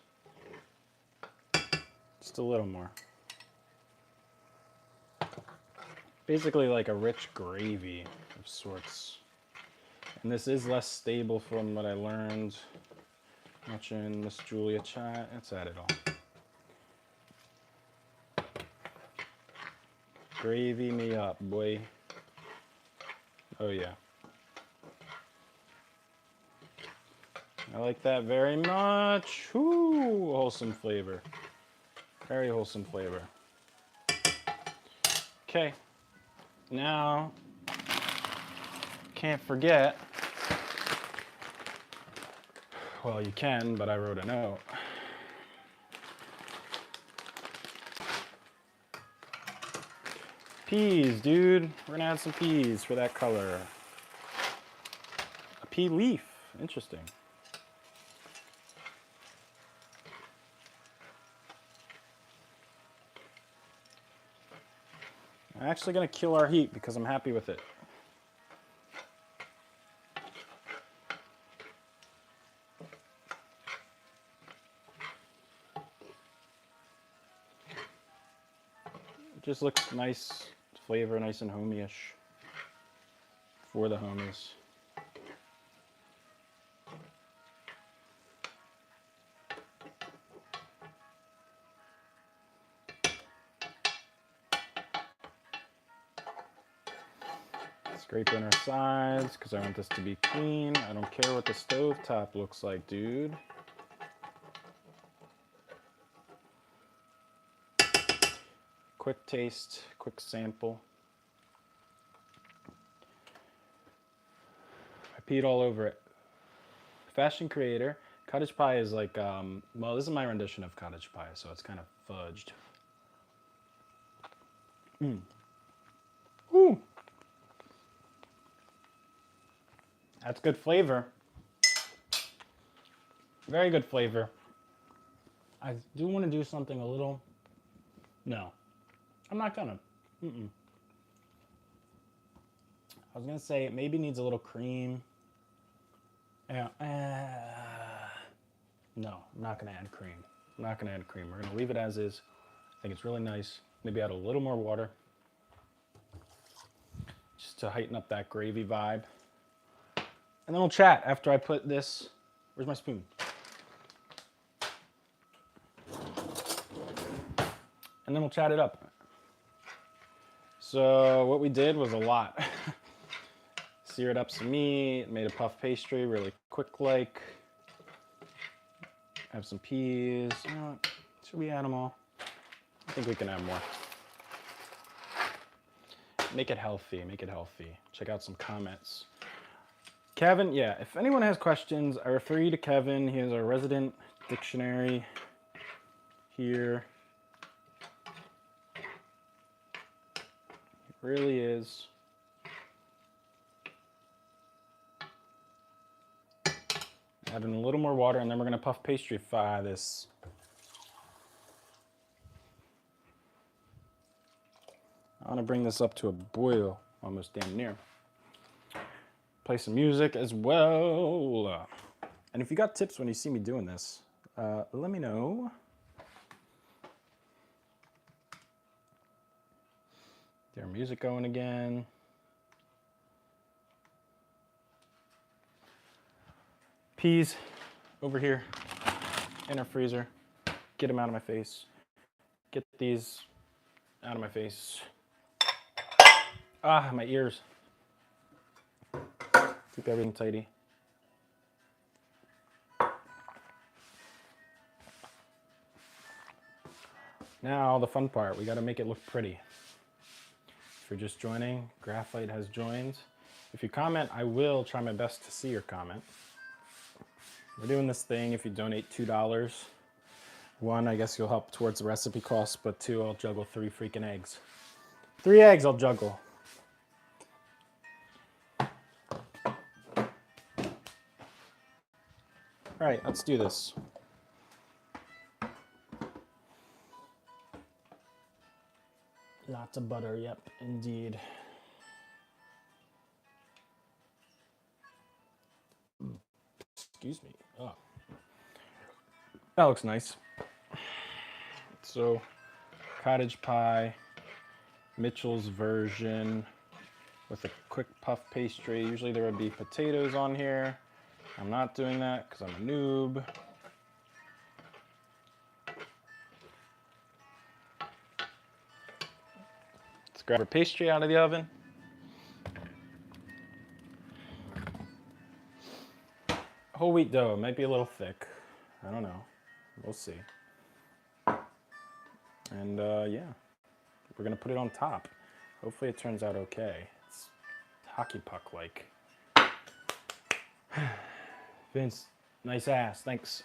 Speaker 1: Just a little more. basically like a rich gravy of sorts. And this is less stable from what I learned watching Miss Julia chat. Let's add it all. Gravy me up, boy. Oh yeah. I like that very much. Whoo, wholesome flavor. Very wholesome flavor. Okay. Now, can't forget. Well, you can, but I wrote a note. Peas, dude. We're gonna add some peas for that color. A pea leaf. Interesting. I'm actually gonna kill our heat because I'm happy with it. It just looks nice, flavor nice and homey-ish for the homies. Scraping our sides because I want this to be clean. I don't care what the stove top looks like, dude. Quick taste, quick sample. I peed all over it. Fashion creator. Cottage pie is like, well, this is my rendition of cottage pie, so it's kind of fudged. Ooh. That's good flavor. Very good flavor. I do want to do something a little... No. I'm not gonna. I was gonna say it maybe needs a little cream. Yeah. No, I'm not gonna add cream. I'm not gonna add cream. We're gonna leave it as is. I think it's really nice. Maybe add a little more water. Just to heighten up that gravy vibe. And then we'll chat after I put this. Where's my spoon? And then we'll chat it up. So what we did was a lot. Seared up some meat, made a puff pastry really quick like. Have some peas. You know what? Should we add them all? I think we can add more. Make it healthy, make it healthy. Check out some comments. Kevin, yeah, if anyone has questions, I refer you to Kevin. He is our resident dictionary here. It really is. Add in a little more water, and then we're going to puff pastryfy this. I want to bring this up to a boil, almost damn near. Play some music as well. And if you got tips when you see me doing this, let me know. Get our music going again. Peas over here in our freezer. Get them out of my face. Get these out of my face. Ah, my ears. Keep everything tidy. Now the fun part, we got to make it look pretty. If you're just joining, Graphite has joined. If you comment, I will try my best to see your comment. We're doing this thing if you donate $2. One, I guess you'll help towards the recipe costs, but two, I'll juggle 3 freaking eggs. 3 eggs I'll juggle. All right, let's do this. Lots of butter, yep, indeed. Excuse me. Oh. That looks nice. So, cottage pie, Mitchell's version with a quick puff pastry. Usually there would be potatoes on here. I'm not doing that because I'm a noob. Let's grab our pastry out of the oven. Whole wheat dough might be a little thick. I don't know. We'll see. And yeah, we're gonna put it on top. Hopefully it turns out okay. It's hockey puck like. Vince, nice ass, thanks.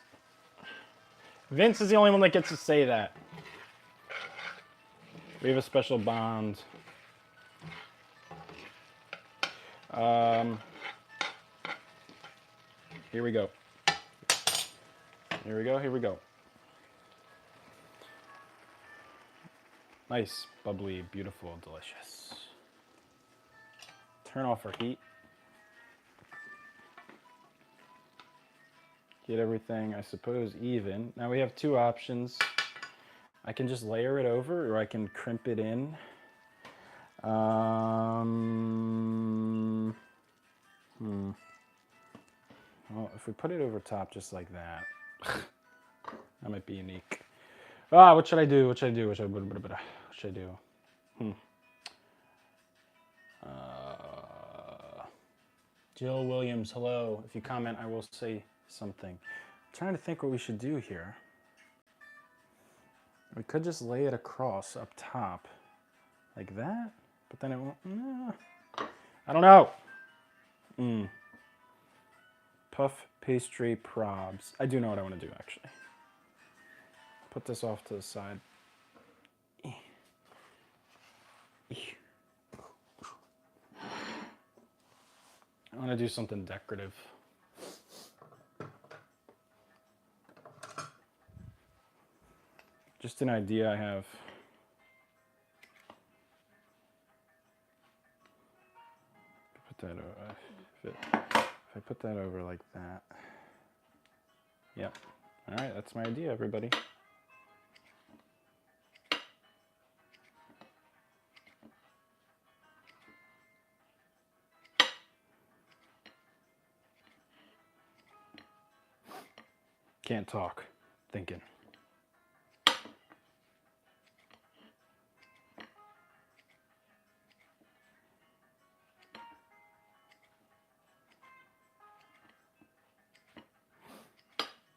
Speaker 1: Vince is the only one that gets to say that. We have a special bond. Here we go. Here we go, here we go. Nice, bubbly, beautiful, delicious. Turn off our heat. Get everything, I suppose, even. Now we have two options. I can just layer it over, or I can crimp it in. Well, if we put it over top just like that, that might be unique. What should I do? What should I do? What should I do? Jill Williams, hello. If you comment, I will say something. I'm trying to think what we should do here. We could just lay it across up top like that, but then it won't. I don't know. Puff pastry probs. I do know what I want to do actually. Put this off to the side. I want to do something decorative. Just an idea I have. Put that over. If I put that over like that. Yep. All right, that's my idea, everybody. Can't talk. Thinking.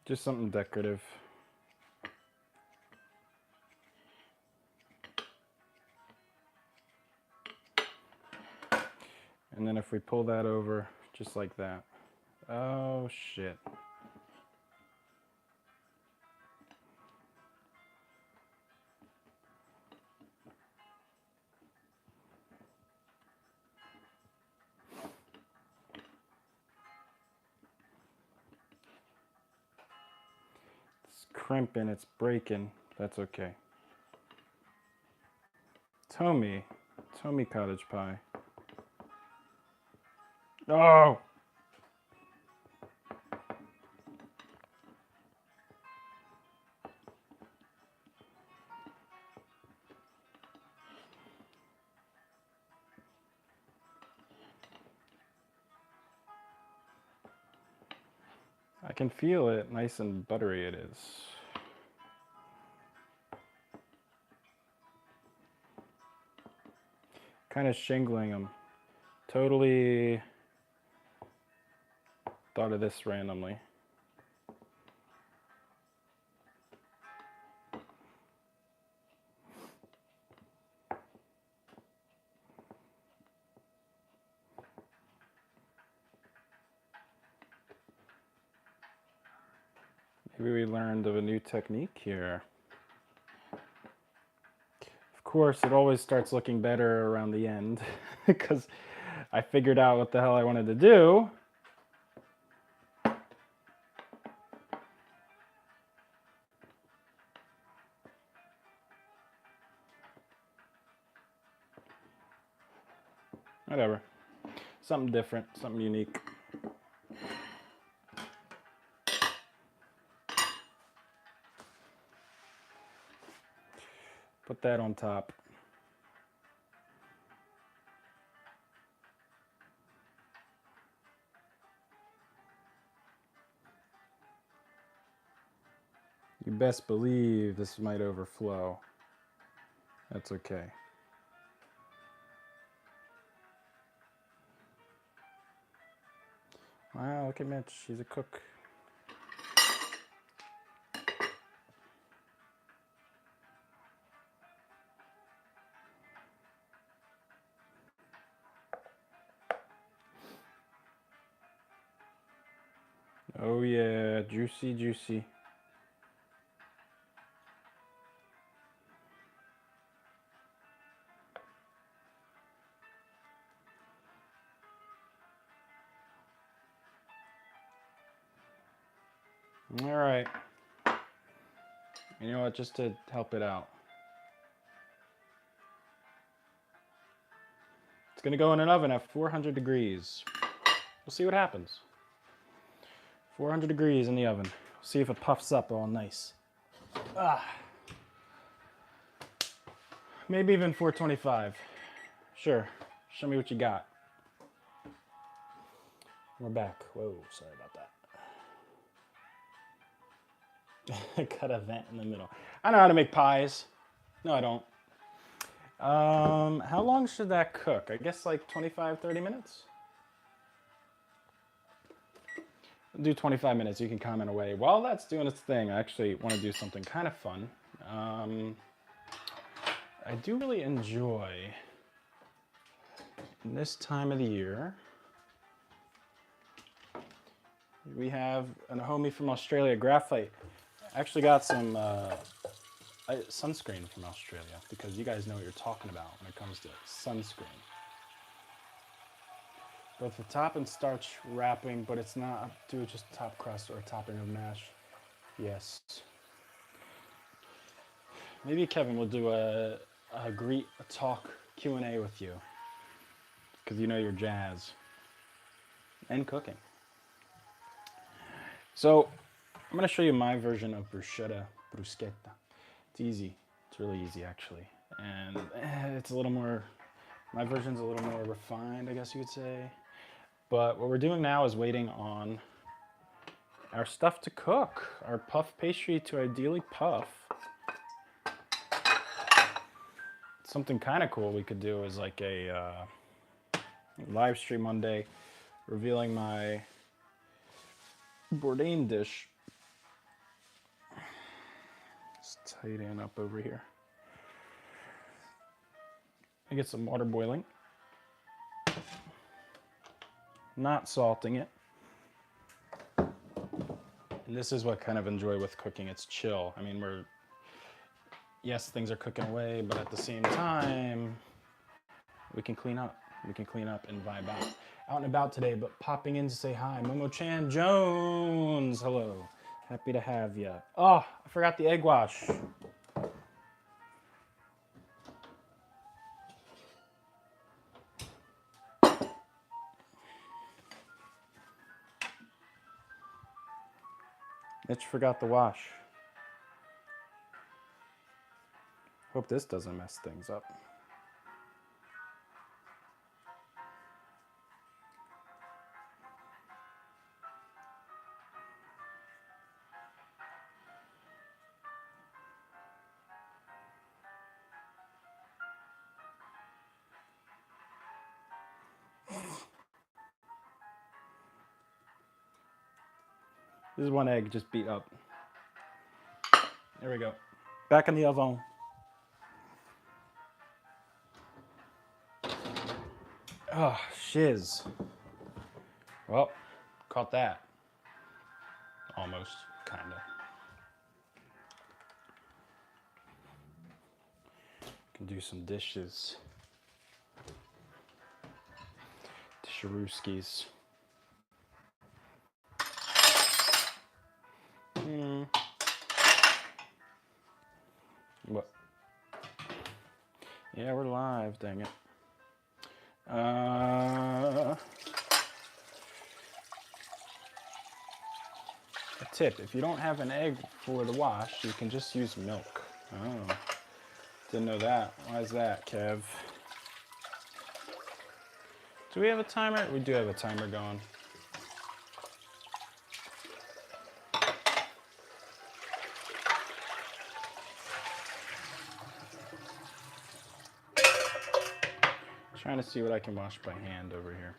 Speaker 1: Just something decorative. And then if we pull that over just like that. Oh shit. Crimping, it's breaking. That's okay. Tommy cottage pie. Oh! I can feel it, nice and buttery it is. Kind of shingling them. Totally thought of this randomly. Maybe we learned of a new technique here. Of course, it always starts looking better around the end because I figured out what the hell I wanted to do. Whatever. Something different, something unique. Put that on top. You best believe this might overflow. That's okay. Wow, look at Mitch. He's a cook. Oh yeah, juicy, juicy. All right. You know what, just to help it out. It's gonna go in an oven at 400 degrees. We'll see what happens. 400 degrees in the oven. See if it puffs up all nice. Maybe even 425. Sure, show me what you got. We're back. Whoa, sorry about that. Cut a vent in the middle. I know how to make pies. No, I don't. How long should that cook? I guess like 25, 30 minutes? I'll do 25 minutes. You can comment away. While that's doing its thing, I actually want to do something kind of fun. I do really enjoy this time of the year. We have a homie from Australia, Graphite. I actually got some sunscreen from Australia because you guys know what you're talking about when it comes to sunscreen. Both the top and starch wrapping, but it's not do just top crust or topping of mash. Yes. Maybe Kevin will do a talk Q&A with you because you know your jazz and cooking. So I'm going to show you my version of bruschetta. It's easy. It's really easy actually, and it's a little more. My version's a little more refined, I guess you could say. But what we're doing now is waiting on our stuff to cook, our puff pastry to ideally puff. Something kind of cool we could do is like a live stream one day revealing my bourdain dish. Just tighten up over here. I get some water boiling. Not salting it. And this is what kind of enjoy with cooking. It's chill. I mean, yes, things are cooking away, but at the same time, we can clean up. We can clean up and vibe out. Out and about today, but popping in to say hi. Momo Chan Jones, hello. Happy to have you. Oh, I forgot the egg wash. Mitch forgot the wash. Hope this doesn't mess things up. This is one egg just beat up. There we go. Back in the oven. Oh, shiz. Well, caught that. Almost, kinda. Can do some dishes. Disharooskies. What? Yeah, we're live, dang it. A tip, if you don't have an egg for the wash, you can just use milk. Oh, didn't know that. Why is that, Kev? Do we have a timer? We do have a timer going. trying to see what I can wash by hand over here.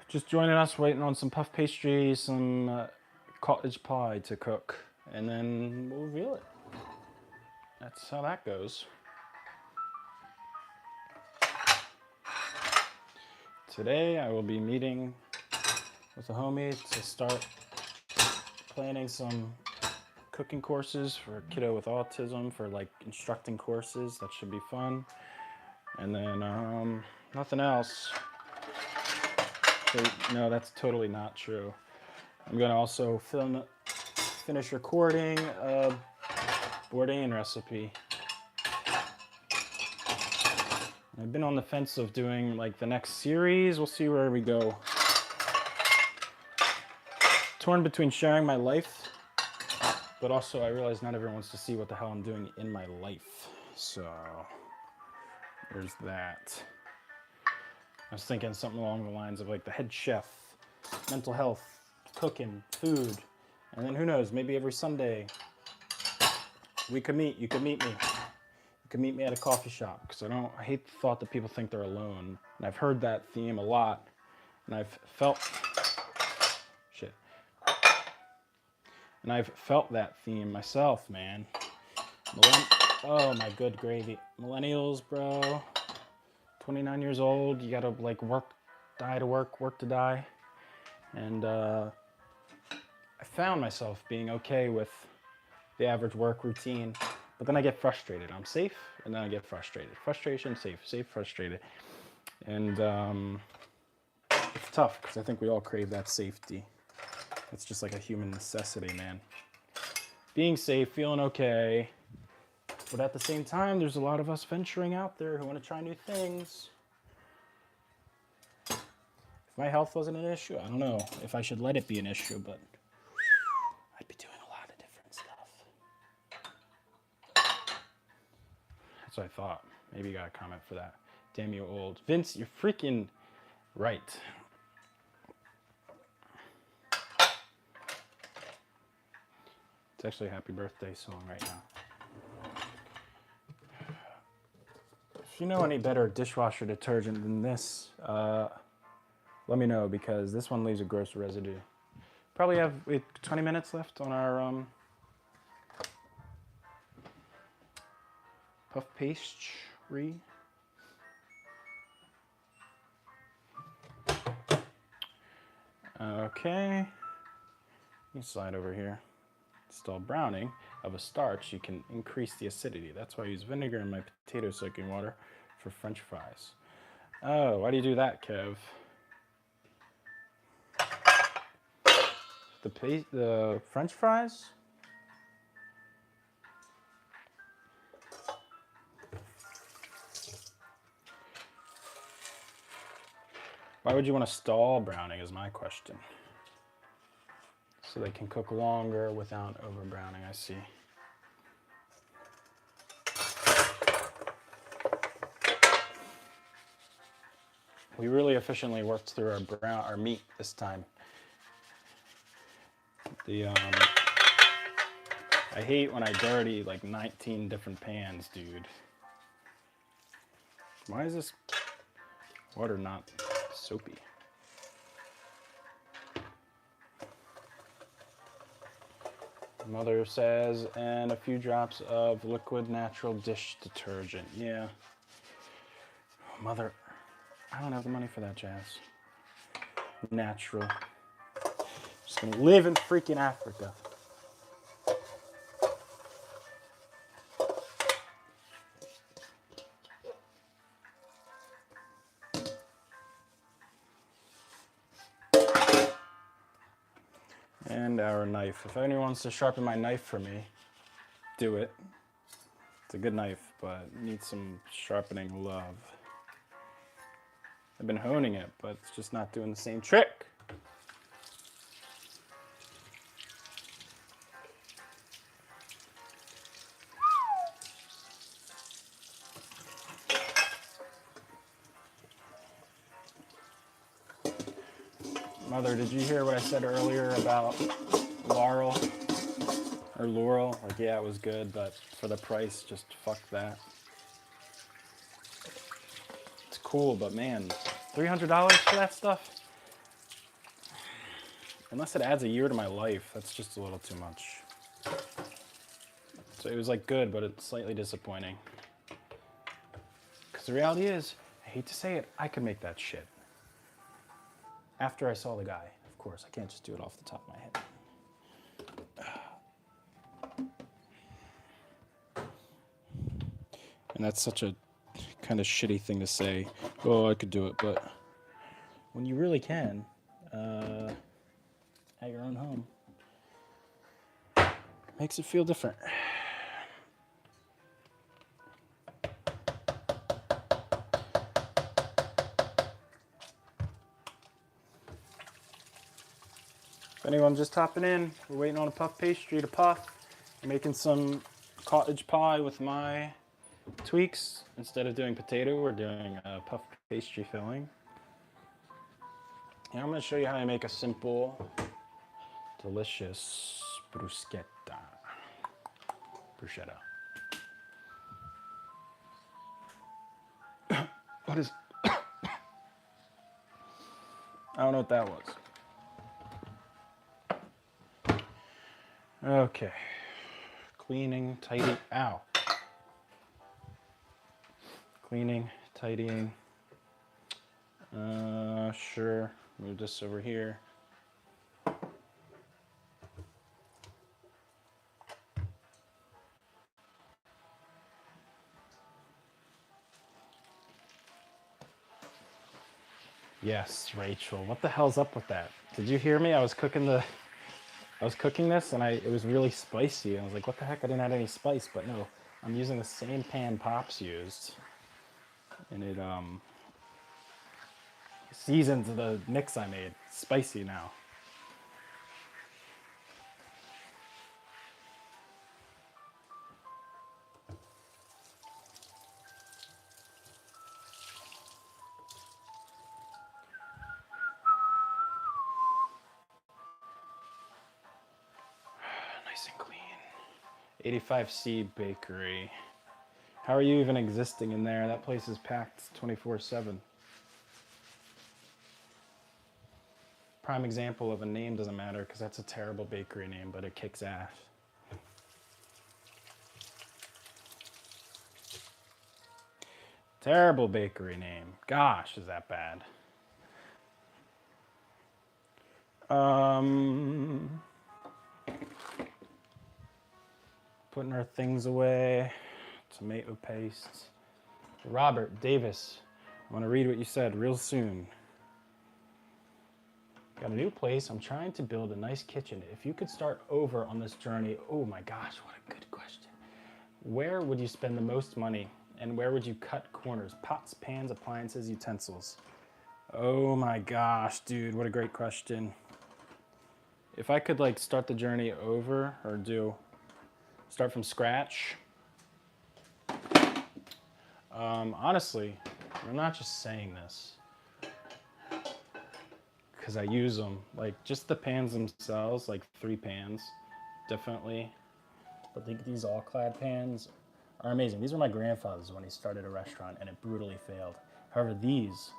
Speaker 1: Just joining us, waiting on some puff pastry, some cottage pie to cook, and then we'll reveal it. That's how that goes. Today I will be meeting with a homie to start planning some cooking courses for a kiddo with autism, for like instructing courses. That should be fun. And then nothing else. So, no, that's totally not true. I'm gonna also finish recording a bourdain recipe. I've been on the fence of doing like the next series. We'll see where we go. Torn between sharing my life, but also I realize not everyone wants to see what the hell I'm doing in my life. So there's that. I was thinking something along the lines of like the head chef, mental health, cooking, food, and then who knows, maybe every Sunday we could meet. You could meet me. You could meet me at a coffee shop, because I hate the thought that people think they're alone. And I've heard that theme a lot, and I've felt that theme myself, man. Oh my good gravy. Millennials, bro. 29 years old, you gotta like die to work to die. And I found myself being okay with the average work routine, but then I get frustrated. I'm safe, and then I get frustrated. Frustration, safe, frustrated. And it's tough, because I think we all crave that safety. It's just like a human necessity, man. Being safe, feeling okay. But at the same time, there's a lot of us venturing out there who want to try new things. If my health wasn't an issue, I don't know if I should let it be an issue, but I'd be doing a lot of different stuff. That's what I thought. Maybe you got a comment for that. Damn you old. Vince, you're freaking right. It's actually a happy birthday song right now. If you know any better dishwasher detergent than this, let me know, because this one leaves a gross residue. Probably have 20 minutes left on our puff pastry. Okay, you slide over here. Install browning of a starch. You can increase the acidity. That's why I use vinegar in my potato soaking water for French fries. Oh, why do you do that, Kev? The French fries? Why would you want to stall browning is my question. So they can cook longer without over browning, I see. We really efficiently worked through our meat this time. I hate when I dirty like 19 different pans, dude. Why is this water not soapy? Mother says, and a few drops of liquid natural dish detergent. Yeah. Mother, I don't have the money for that jazz. Natural. Just gonna live in freaking Africa. And our knife. If anyone wants to sharpen my knife for me, do it. It's a good knife, but it needs some sharpening love. I've been honing it, but it's just not doing the same trick. Mother, did you hear what I said earlier about Laurel? or Laurel. Like, yeah, it was good, but for the price, just fuck that. It's cool, but man, $300 for that stuff? Unless it adds a year to my life, that's just a little too much. So it was like good, but it's slightly disappointing. Because the reality is, I hate to say it, I could make that shit. After I saw the guy, of course. I can't just do it off the top of my head. And that's such a kind of shitty thing to say. Oh, I could do it, but when you really can, at your own home, makes it feel different. If anyone's just hopping in, we're waiting on a puff pastry to puff. I'm making some cottage pie with my tweaks. Instead of doing potato, we're doing a puff pastry filling. And I'm going to show you how to make a simple, delicious bruschetta. Bruschetta. What is... I don't know what that was. Okay. Cleaning, tidy... Ow. Cleaning, tidying. Sure. Move this over here. Yes, Rachel. What the hell's up with that? Did you hear me? I was cooking this and it was really spicy. I was like, what the heck? I didn't add any spice, but no. I'm using the same pan Pops used. And it seasons the mix I made. It's spicy now. Nice and clean. 85C Bakery. How are you even existing in there? That place is packed 24/7. Prime example of a name doesn't matter because that's a terrible bakery name, but it kicks ass. Terrible bakery name. Gosh, is that bad? Putting our things away. Tomato paste. Robert Davis, I want to read what you said real soon. Got a new place. I'm trying to build a nice kitchen. If you could start over on this journey, oh my gosh, what a good question. Where would you spend the most money? And where would you cut corners? Pots, pans, appliances, utensils. Oh my gosh, dude, what a great question. If I could like start the journey over or start from scratch. Honestly, I'm not just saying this because I use them. Like just the pans themselves, like 3 pans, definitely. But these all-clad pans are amazing. These are my grandfather's when he started a restaurant and it brutally failed. However, these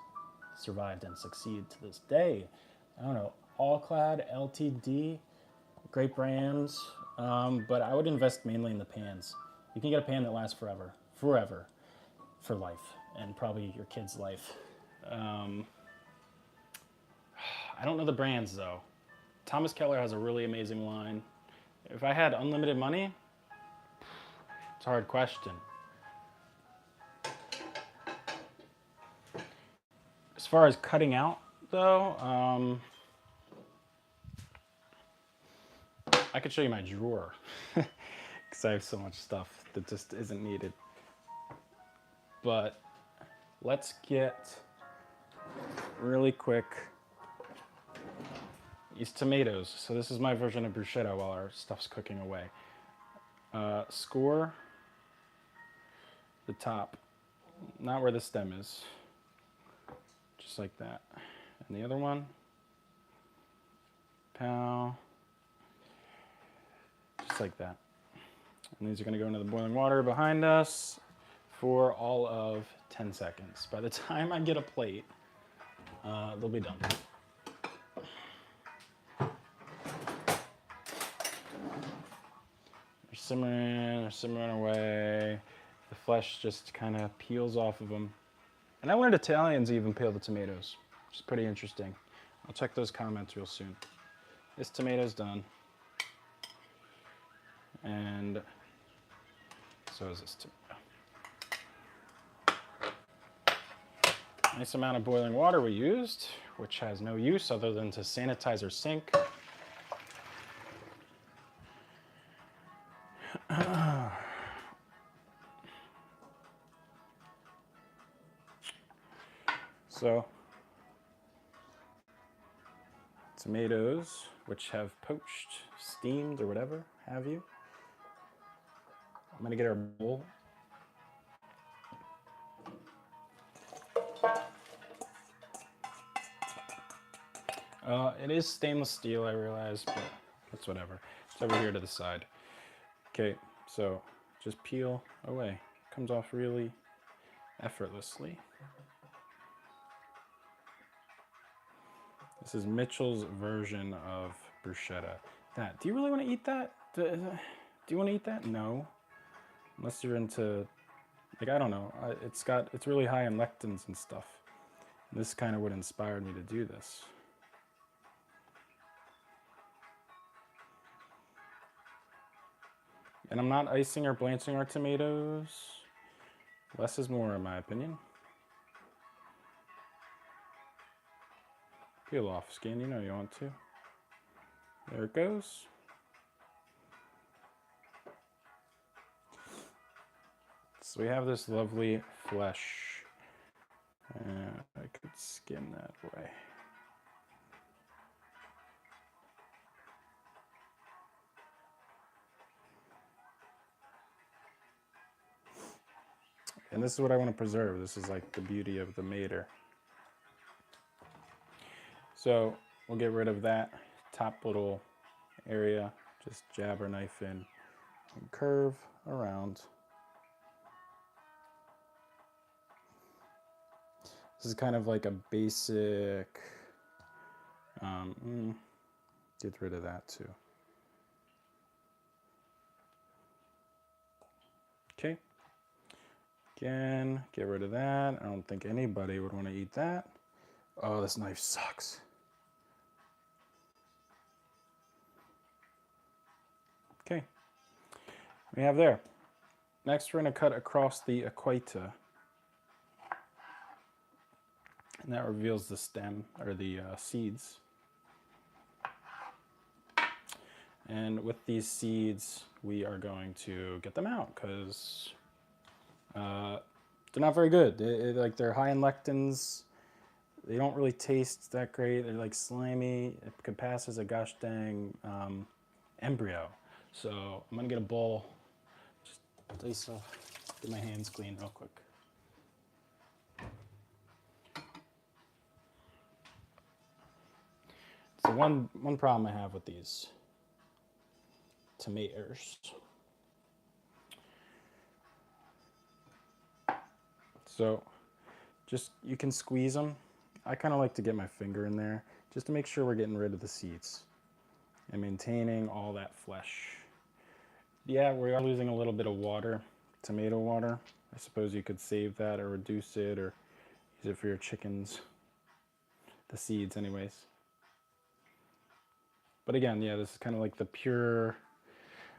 Speaker 1: survived and succeed to this day. I don't know, all-clad, LTD, great brands, but I would invest mainly in the pans. You can get a pan that lasts forever, for life, and probably your kid's life. I don't know the brands though. Thomas Keller has a really amazing line. If I had unlimited money, it's a hard question. As far as cutting out though, I could show you my drawer because I have so much stuff that just isn't needed. But let's get really quick these tomatoes. So this is my version of bruschetta while our stuff's cooking away. Score the top, not where the stem is, just like that. And the other one, pow, just like that. And these are going to go into the boiling water behind us for all of 10 seconds. By the time I get a plate, they'll be done. They're simmering away. The flesh just kind of peels off of them. And I learned Italians even peel the tomatoes, which is pretty interesting. I'll check those comments real soon. This tomato's done. And so is this tomato. Nice amount of boiling water we used, which has no use other than to sanitize our sink. So, tomatoes, which have poached, steamed, or whatever have you. I'm going to get our bowl. It is stainless steel, I realize, but that's whatever. It's over here to the side. Okay, so just peel away. Comes off really effortlessly. This is Mitchell's version of bruschetta. That. Do you really want to eat that? Do you want to eat that? No. Unless you're into, like, I don't know. It's really high in lectins and stuff. And this kind of what inspired me to do this. And I'm not icing or blanching our tomatoes. Less is more, in my opinion. Peel off skin, you know you want to. There it goes. So we have this lovely flesh. I could skim that away. And this is what I want to preserve. This is like the beauty of the mater. So we'll get rid of that top little area. Just jab our knife in and curve around. This is kind of like a basic, get rid of that too. Okay. Again, get rid of that. I don't think anybody would want to eat that. Oh, this knife sucks. Okay, we have there. Next, we're going to cut across the equator. And that reveals the stem, or the seeds. And with these seeds, we are going to get them out, because they're not very good. They're high in lectins. They don't really taste that great. They're like slimy. It could pass as a gosh dang embryo. So I'm gonna get a bowl. Just dice off, get my hands clean real quick. So one problem I have with these tomatoes. So just, you can squeeze them. I kind of like to get my finger in there just to make sure we're getting rid of the seeds and maintaining all that flesh. Yeah, we are losing a little bit of water, tomato water. I suppose you could save that or reduce it or use it for your chickens. The seeds anyways. But again, yeah, this is kind of like the pure,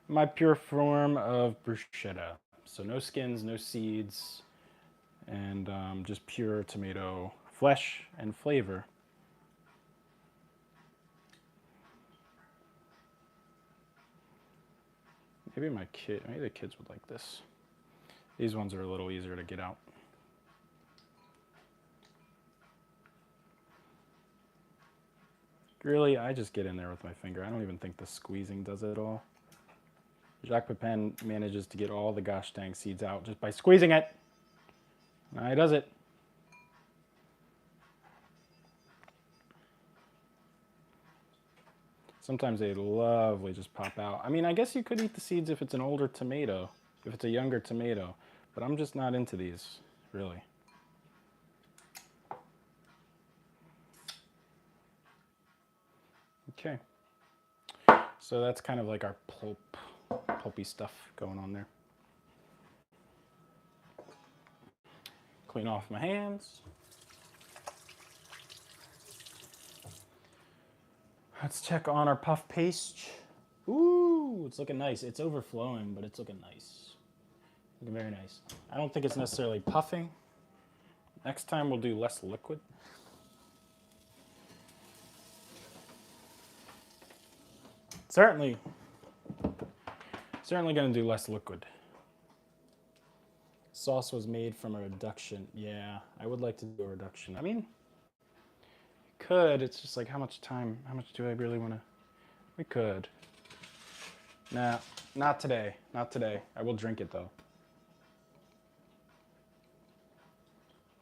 Speaker 1: my pure form of bruschetta. So no skins, no seeds, and just pure tomato flesh and flavor. Maybe the kids would like this. These ones are a little easier to get out. Really, I just get in there with my finger. I don't even think the squeezing does it all. Jacques Pepin manages to get all the gosh dang seeds out just by squeezing it. Now he does it. Sometimes they lovely just pop out. I mean, I guess you could eat the seeds if it's an older tomato, if it's a younger tomato, but I'm just not into these, really. Okay. So that's kind of like our pulpy stuff going on there. Clean off my hands. Let's check on our puff paste. Ooh, it's looking nice. It's overflowing, but it's looking nice. Looking very nice. I don't think it's necessarily puffing. Next time we'll do less liquid. Certainly going to do less liquid. Sauce was made from a reduction. Yeah, I would like to do a reduction. I mean, you could. It's just like how much time, how much do I really want to? We could. Nah, not today. Not today. I will drink it though.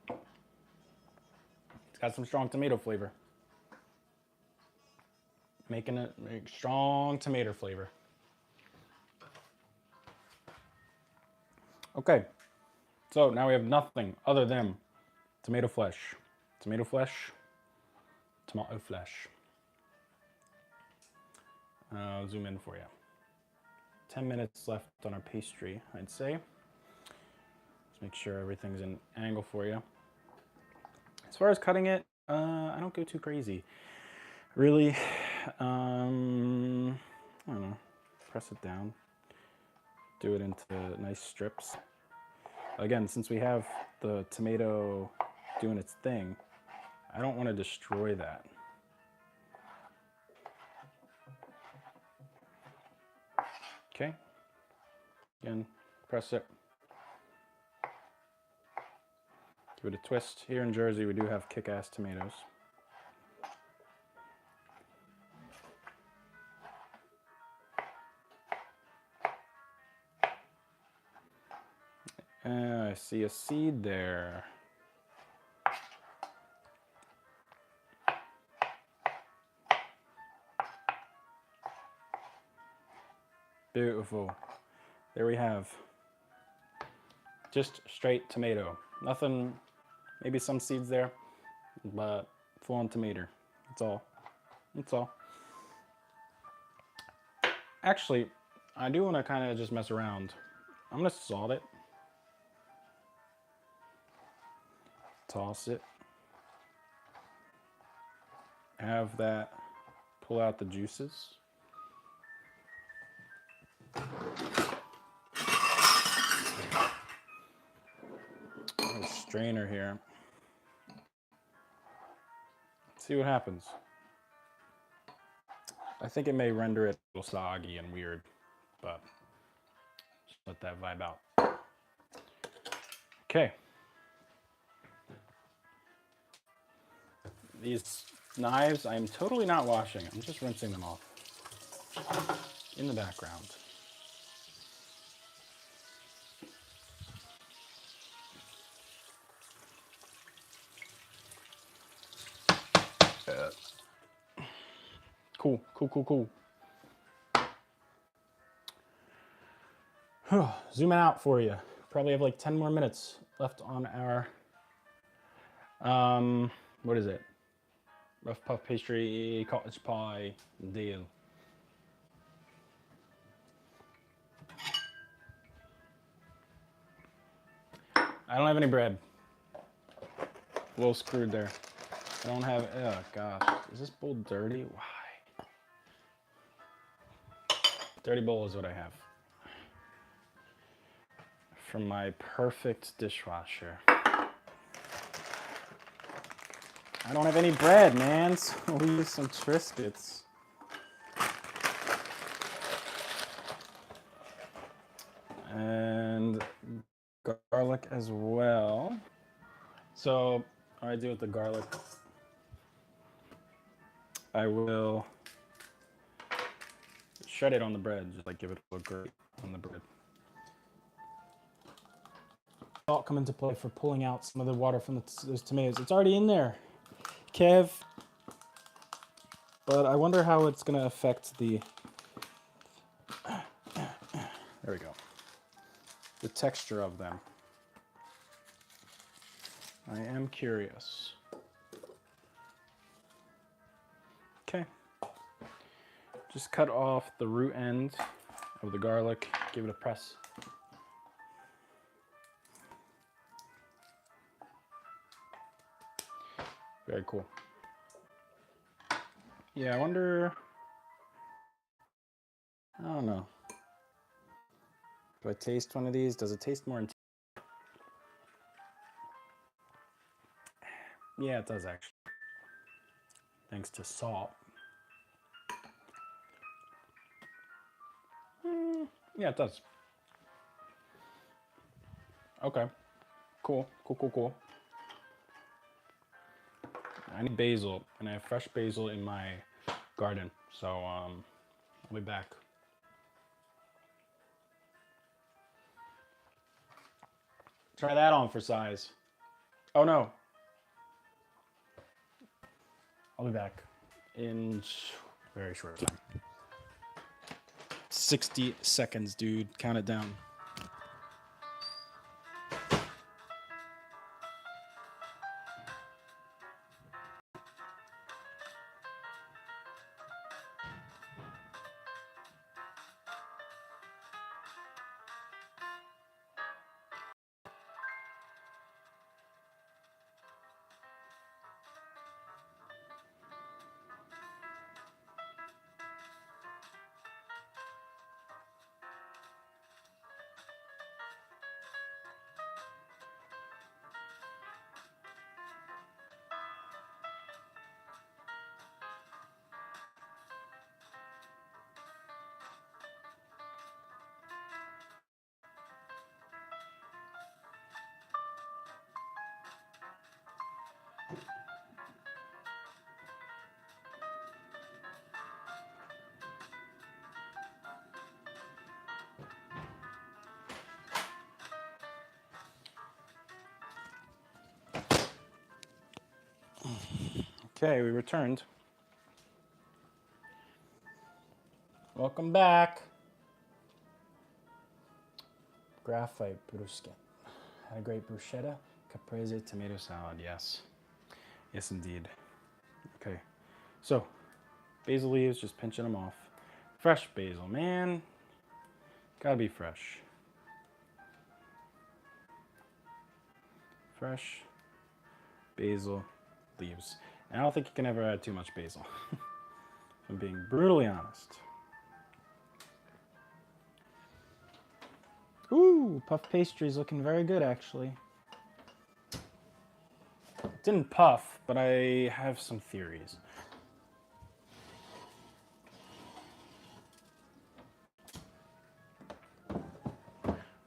Speaker 1: It's got some strong tomato flavor. Making it strong tomato flavor. Okay, so now we have nothing other than tomato flesh. Tomato flesh. Tomato flesh. I'll zoom in for you. 10 minutes left on our pastry, I'd say. Let's make sure everything's in angle for you. As far as cutting it, I don't go too crazy. Really, I don't know, press it down, do it into nice strips. Again, since we have the tomato doing its thing, I don't want to destroy that. Okay, again, press it. Give it a twist. Here in Jersey, we do have kick-ass tomatoes. I see a seed there. Beautiful. There we have just straight tomato. Nothing, maybe some seeds there, but full-on tomato. That's all. That's all. Actually, I do want to kind of just mess around. I'm going to salt it. Toss it. Have that pull out the juices. A strainer here. See what happens. I think it may render it a little soggy and weird, but just let that vibe out. Okay. These knives, I'm totally not washing. I'm just rinsing them off in the background. Cool. Zooming out for you. Probably have like 10 more minutes left on our, what is it? Rough puff pastry, cottage pie deal. I don't have any bread. A little screwed there. I don't have, oh gosh. Is this bowl dirty? Why? Dirty bowl is what I have. From my perfect dishwasher. I don't have any bread, man, so we'll use some Triscuits. And garlic as well. So, what I do with the garlic, I will shred it on the bread, just like give it a grate on the bread. Salt come into play for pulling out some of the water from those tomatoes. It's already in there. Kev, But I wonder how it's going to affect the, there we go, the texture of them. I am curious. Okay. Just cut off the root end of the garlic, give it a press. Very cool. Yeah, I wonder, I don't know. Do I taste one of these? Does it taste more intense? Yeah, it does actually. Thanks to salt. Yeah, it does. Okay. Cool. I need basil, and I have fresh basil in my garden, so I'll be back. Try that on for size. Oh no. I'll be back in very short time. 60 seconds, dude. Count it down. Okay, we returned. Welcome back. Graphite bruschetta. Had a great bruschetta. Caprese tomato salad, yes. Yes, indeed. Okay, so basil leaves, just pinching them off. Fresh basil, man. Gotta be fresh. Fresh basil leaves. And I don't think you can ever add too much basil. If I'm being brutally honest. Ooh, puff pastry's looking very good, actually. It didn't puff, but I have some theories.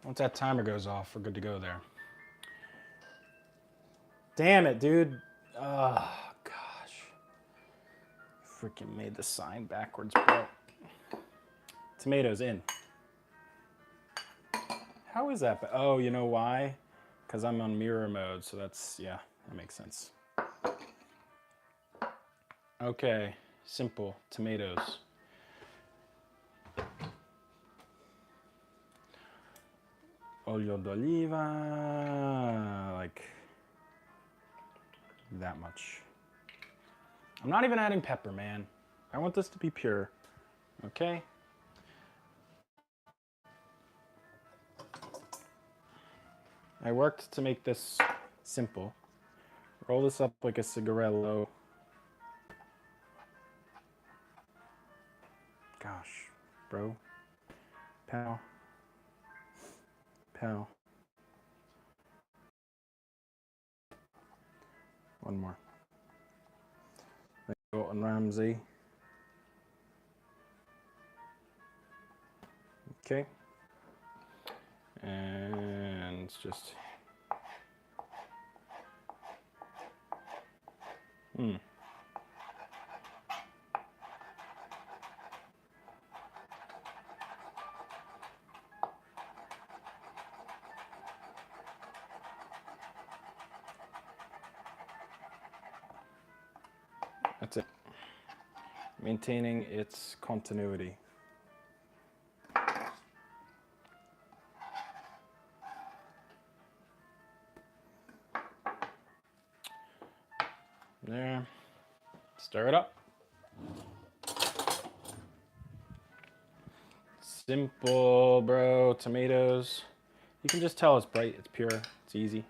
Speaker 1: Once that timer goes off, we're good to go there. Damn it, dude. Oh, gosh. Freaking made the sign backwards, bro. Tomatoes in. How is that? Oh, you know why? Because I'm on mirror mode, so that's, yeah, that makes sense. Okay, simple tomatoes. Olio d'oliva, like that much. I'm not even adding pepper, man. I want this to be pure, okay? I worked to make this simple. Roll this up like a cigarello. Gosh, bro. Pow. Pow. One more. Gordon Ramsay. Okay. And it's just. That's it. maintaining its continuity. There. Stir it up. Simple, bro. Tomatoes. You can just tell it's bright, it's pure, it's easy.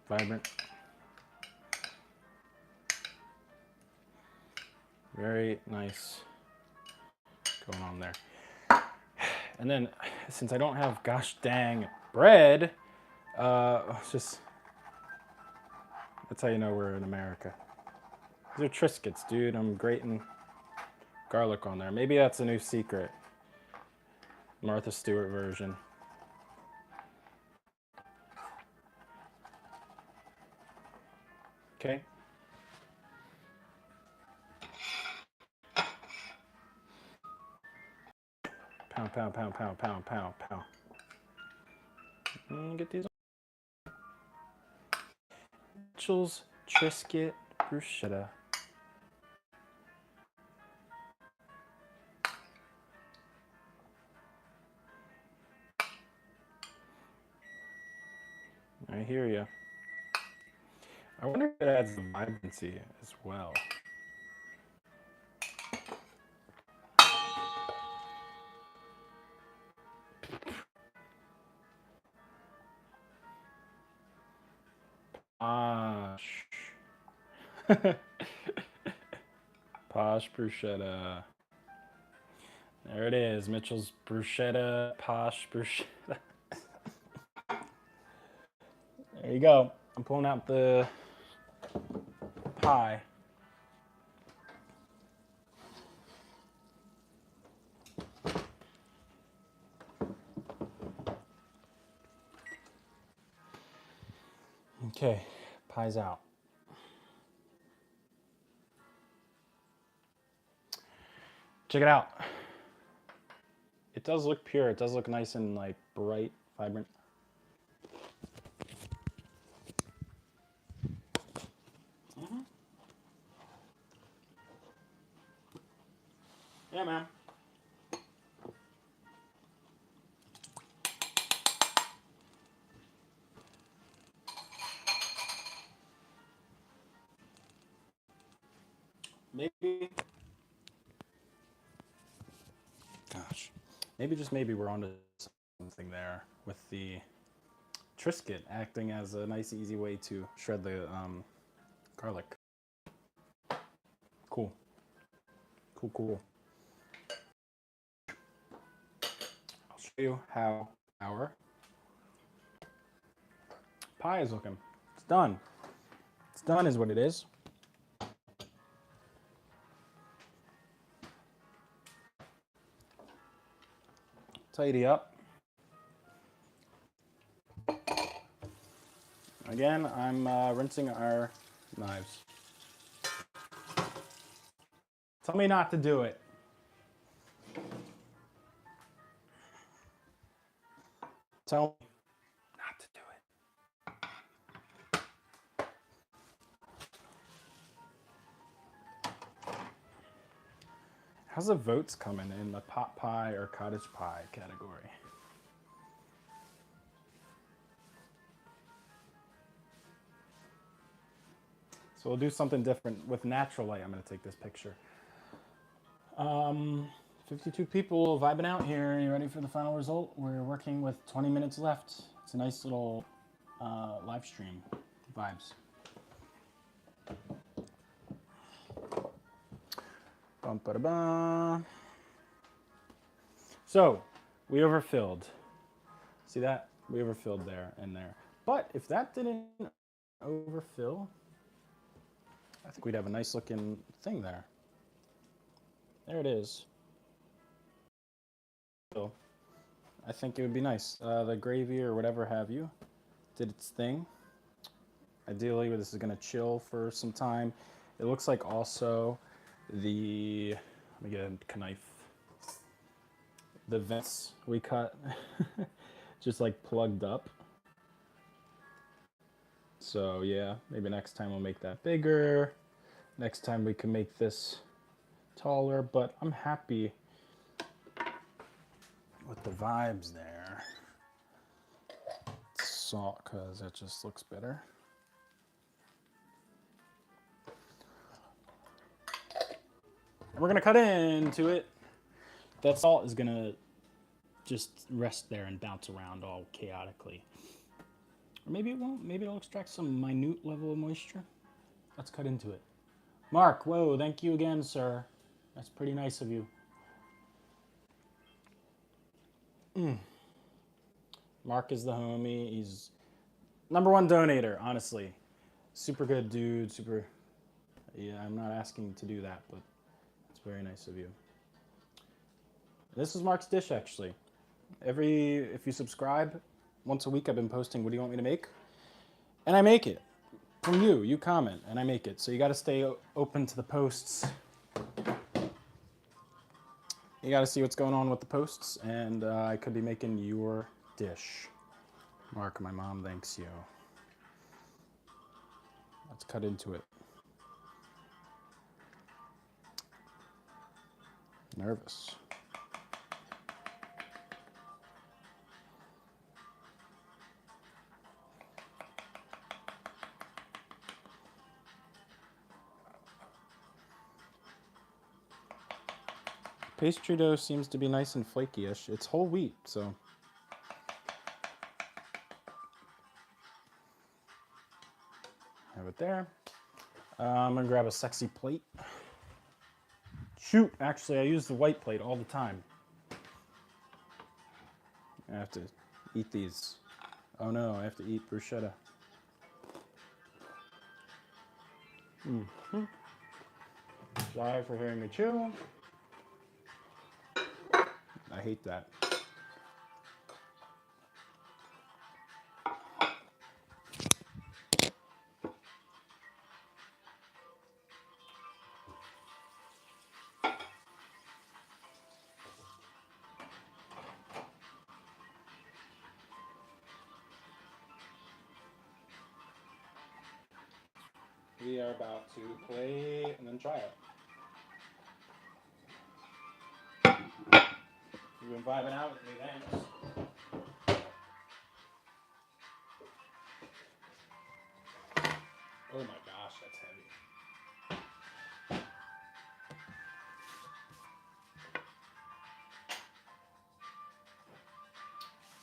Speaker 1: Vibrant. Very nice going on there. And then, since I don't have gosh dang bread, it's that's how you know we're in America. These are Triscuits, dude. I'm grating garlic on there. Maybe that's a new secret. Martha Stewart version. Okay. Pound, pound, pound, pound, pound, pound, pound. Get these. Mitchell's Triscuit Bruschetta. I hear you. I wonder if it adds the vibrancy as well. Posh bruschetta. There it is, Mitchell's bruschetta, posh bruschetta. There you go. I'm pulling out the pie. Okay, pie's out. Check it out. It does look pure. It does look nice and like bright, vibrant. Yeah, man. Maybe. Gosh. Maybe, just maybe, we're onto something there with the Triscuit acting as a nice, easy way to shred the garlic. Cool. Cool, cool. I'll show you how our pie is looking. It's done. It's done is what it is. Tidy up. Again, I'm rinsing our knives. Tell me not to do it. Tell me not to do it. How's the votes coming in the pot pie or cottage pie category? So we'll do something different with natural light. I'm going to take this picture. 52 people vibing out here. Are you ready for the final result? We're working with 20 minutes left. It's a nice little live stream vibes. Bum, ba, da, ba. So we overfilled. See that? We overfilled there and there. But if that didn't overfill, I think we'd have a nice looking thing there. There it is. So I think it would be nice. The gravy or whatever have you did its thing. Ideally, this is going to chill for some time. It looks like also the, let me get a knife. The vents we cut just like plugged up. So yeah, maybe next time we'll make that bigger. Next time we can make this taller, but I'm happy with the vibes there. Salt, because it just looks better. We're gonna cut into it. That salt is gonna just rest there and bounce around all chaotically. Or maybe it won't. Maybe it'll extract some minute level of moisture. Let's cut into it. Mark, whoa, thank you again, sir. That's pretty nice of you. Mark is the homie. He's #1 donator, honestly. Super good dude, super... Yeah, I'm not asking to do that, but it's very nice of you. This is Mark's dish, actually. If you subscribe, once a week I've been posting, what do you want me to make? And I make it. From you. You comment, and I make it. So you got to stay open to the posts. You got to see what's going on with the posts, and I could be making your dish. Mark, my mom thanks you. Let's cut into it. Nervous. Pastry dough seems to be nice and flaky-ish. It's whole wheat, so... Have it there. I'm gonna grab a sexy plate. Shoot, actually I use the white plate all the time. I have to eat these. Oh no, I have to eat bruschetta. Sorry for hearing me chew. I hate that. We are about to play and then try it. You've been vibing out with me, thanks. Oh my gosh, that's heavy.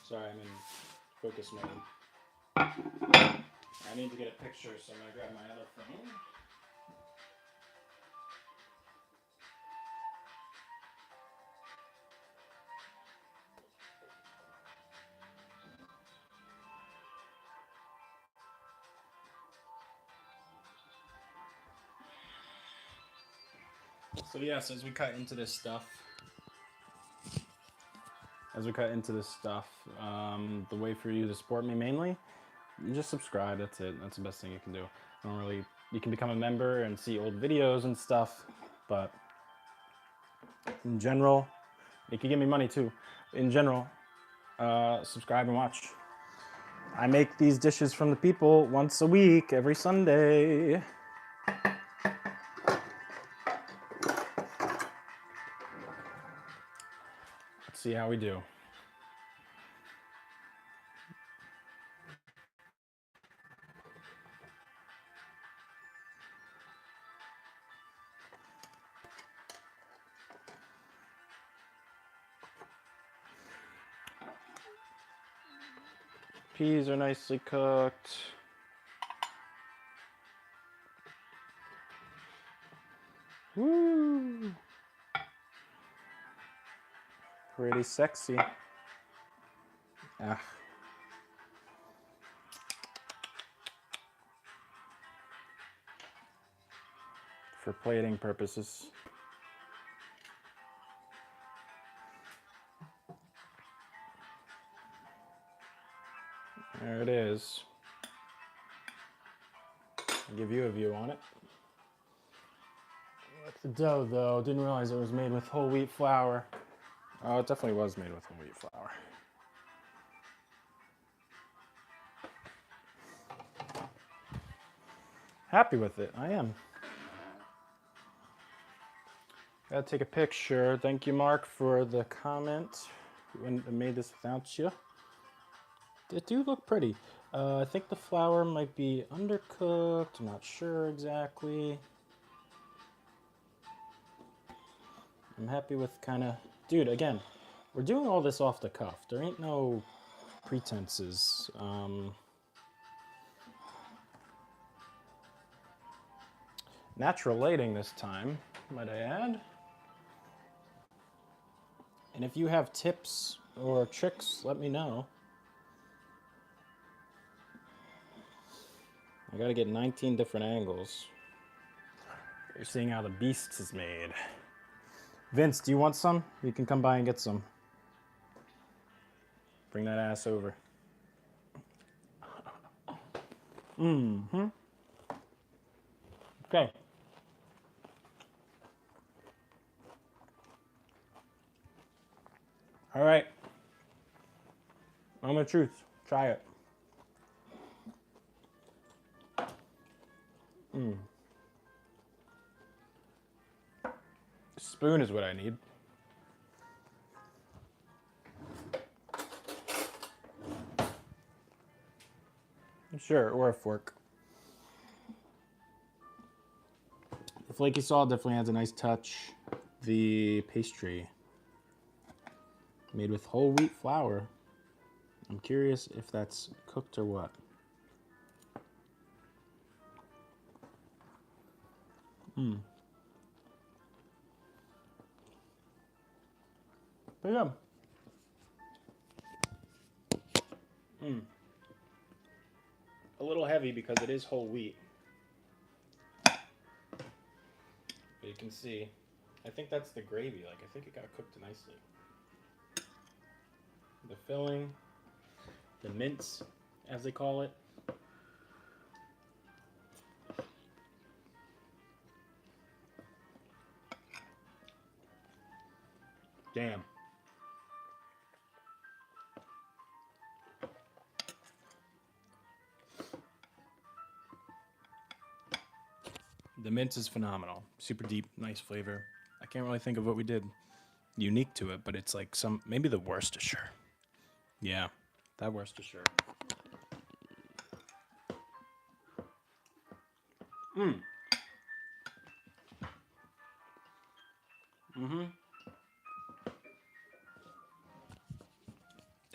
Speaker 1: Sorry, I'm in focus mode. I need to get a picture, so I'm gonna grab my other phone. So yes, as we cut into this stuff, the way for you to support me mainly, you just subscribe. That's it. That's the best thing you can do. You can become a member and see old videos and stuff, but in general, you can give me money too. In general, subscribe and watch. I make these dishes from the people once a week, every Sunday. Let's see how we do. Peas are nicely cooked. Woo! Pretty sexy. Ah. For plating purposes. There it is. I'll give you a view on it. Like the dough, though, didn't realize it was made with whole wheat flour. Oh, it definitely was made with whole wheat flour. Happy with it, I am. Gotta take a picture. Thank you, Mark, for the comment. I made this without you. They do look pretty. I think the flour might be undercooked. I'm not sure exactly. I'm happy with kind of... Dude, again, we're doing all this off the cuff. There ain't no pretenses. Natural lighting this time, might I add. And if you have tips or tricks, let me know. I gotta get 19 different angles. You're seeing how the beast is made. Vince, do you want some? You can come by and get some. Bring that ass over. Mm-hmm. Okay. All right. Moment of truth. Try it. Spoon is what I need. Sure, or a fork. The flaky salt definitely adds a nice touch. The pastry, made with whole wheat flour. I'm curious if that's cooked or what. But yeah. A little heavy because it is whole wheat. But you can see, I think that's the gravy. Like, I think it got cooked nicely. The filling, the mince, as they call it. Damn. The mince is phenomenal. Super deep, nice flavor. I can't really think of what we did unique to it, but it's like some, maybe the Worcestershire. Yeah, that Worcestershire. The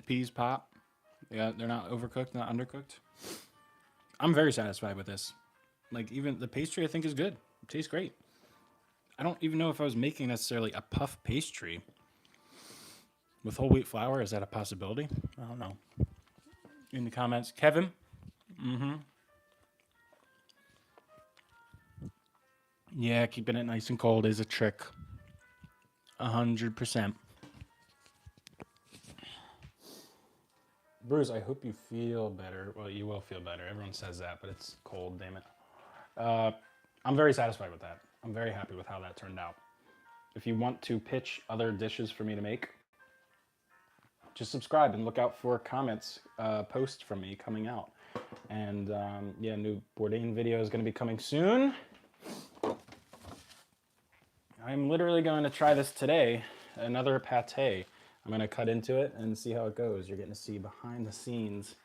Speaker 1: peas pop. Yeah, they're not overcooked, not undercooked. I'm very satisfied with this. Like, even the pastry I think is good. It tastes great. I don't even know if I was making necessarily a puff pastry with whole wheat flour. Is that a possibility? I don't know. In the comments. Kevin? Yeah, keeping it nice and cold is a trick. 100%. Bruce, I hope you feel better. Well, you will feel better. Everyone says that, but it's cold, damn it. I'm very satisfied with that. I'm very happy with how that turned out. If you want to pitch other dishes for me to make, just subscribe and look out for comments, posts from me coming out. And yeah, new Bourdain video is going to be coming soon. I'm literally going to try this today, another pate. I'm going to cut into it and see how it goes. You're getting to see behind the scenes.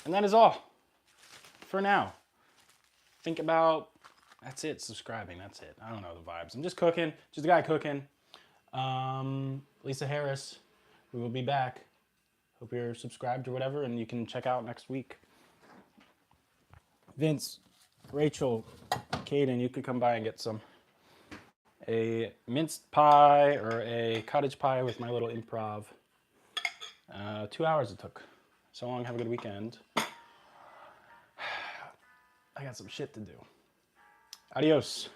Speaker 1: And that is all for now. Think about, that's it, subscribing, that's it. I don't know the vibes. I'm just cooking, just a guy cooking. Lisa Harris, we will be back. Hope you're subscribed or whatever, and you can check out next week. Vince, Rachel, Kaden, you could come by and get some. A minced pie or a cottage pie with my little improv. 2 hours it took. So long, have a good weekend. I got some shit to do. Adios.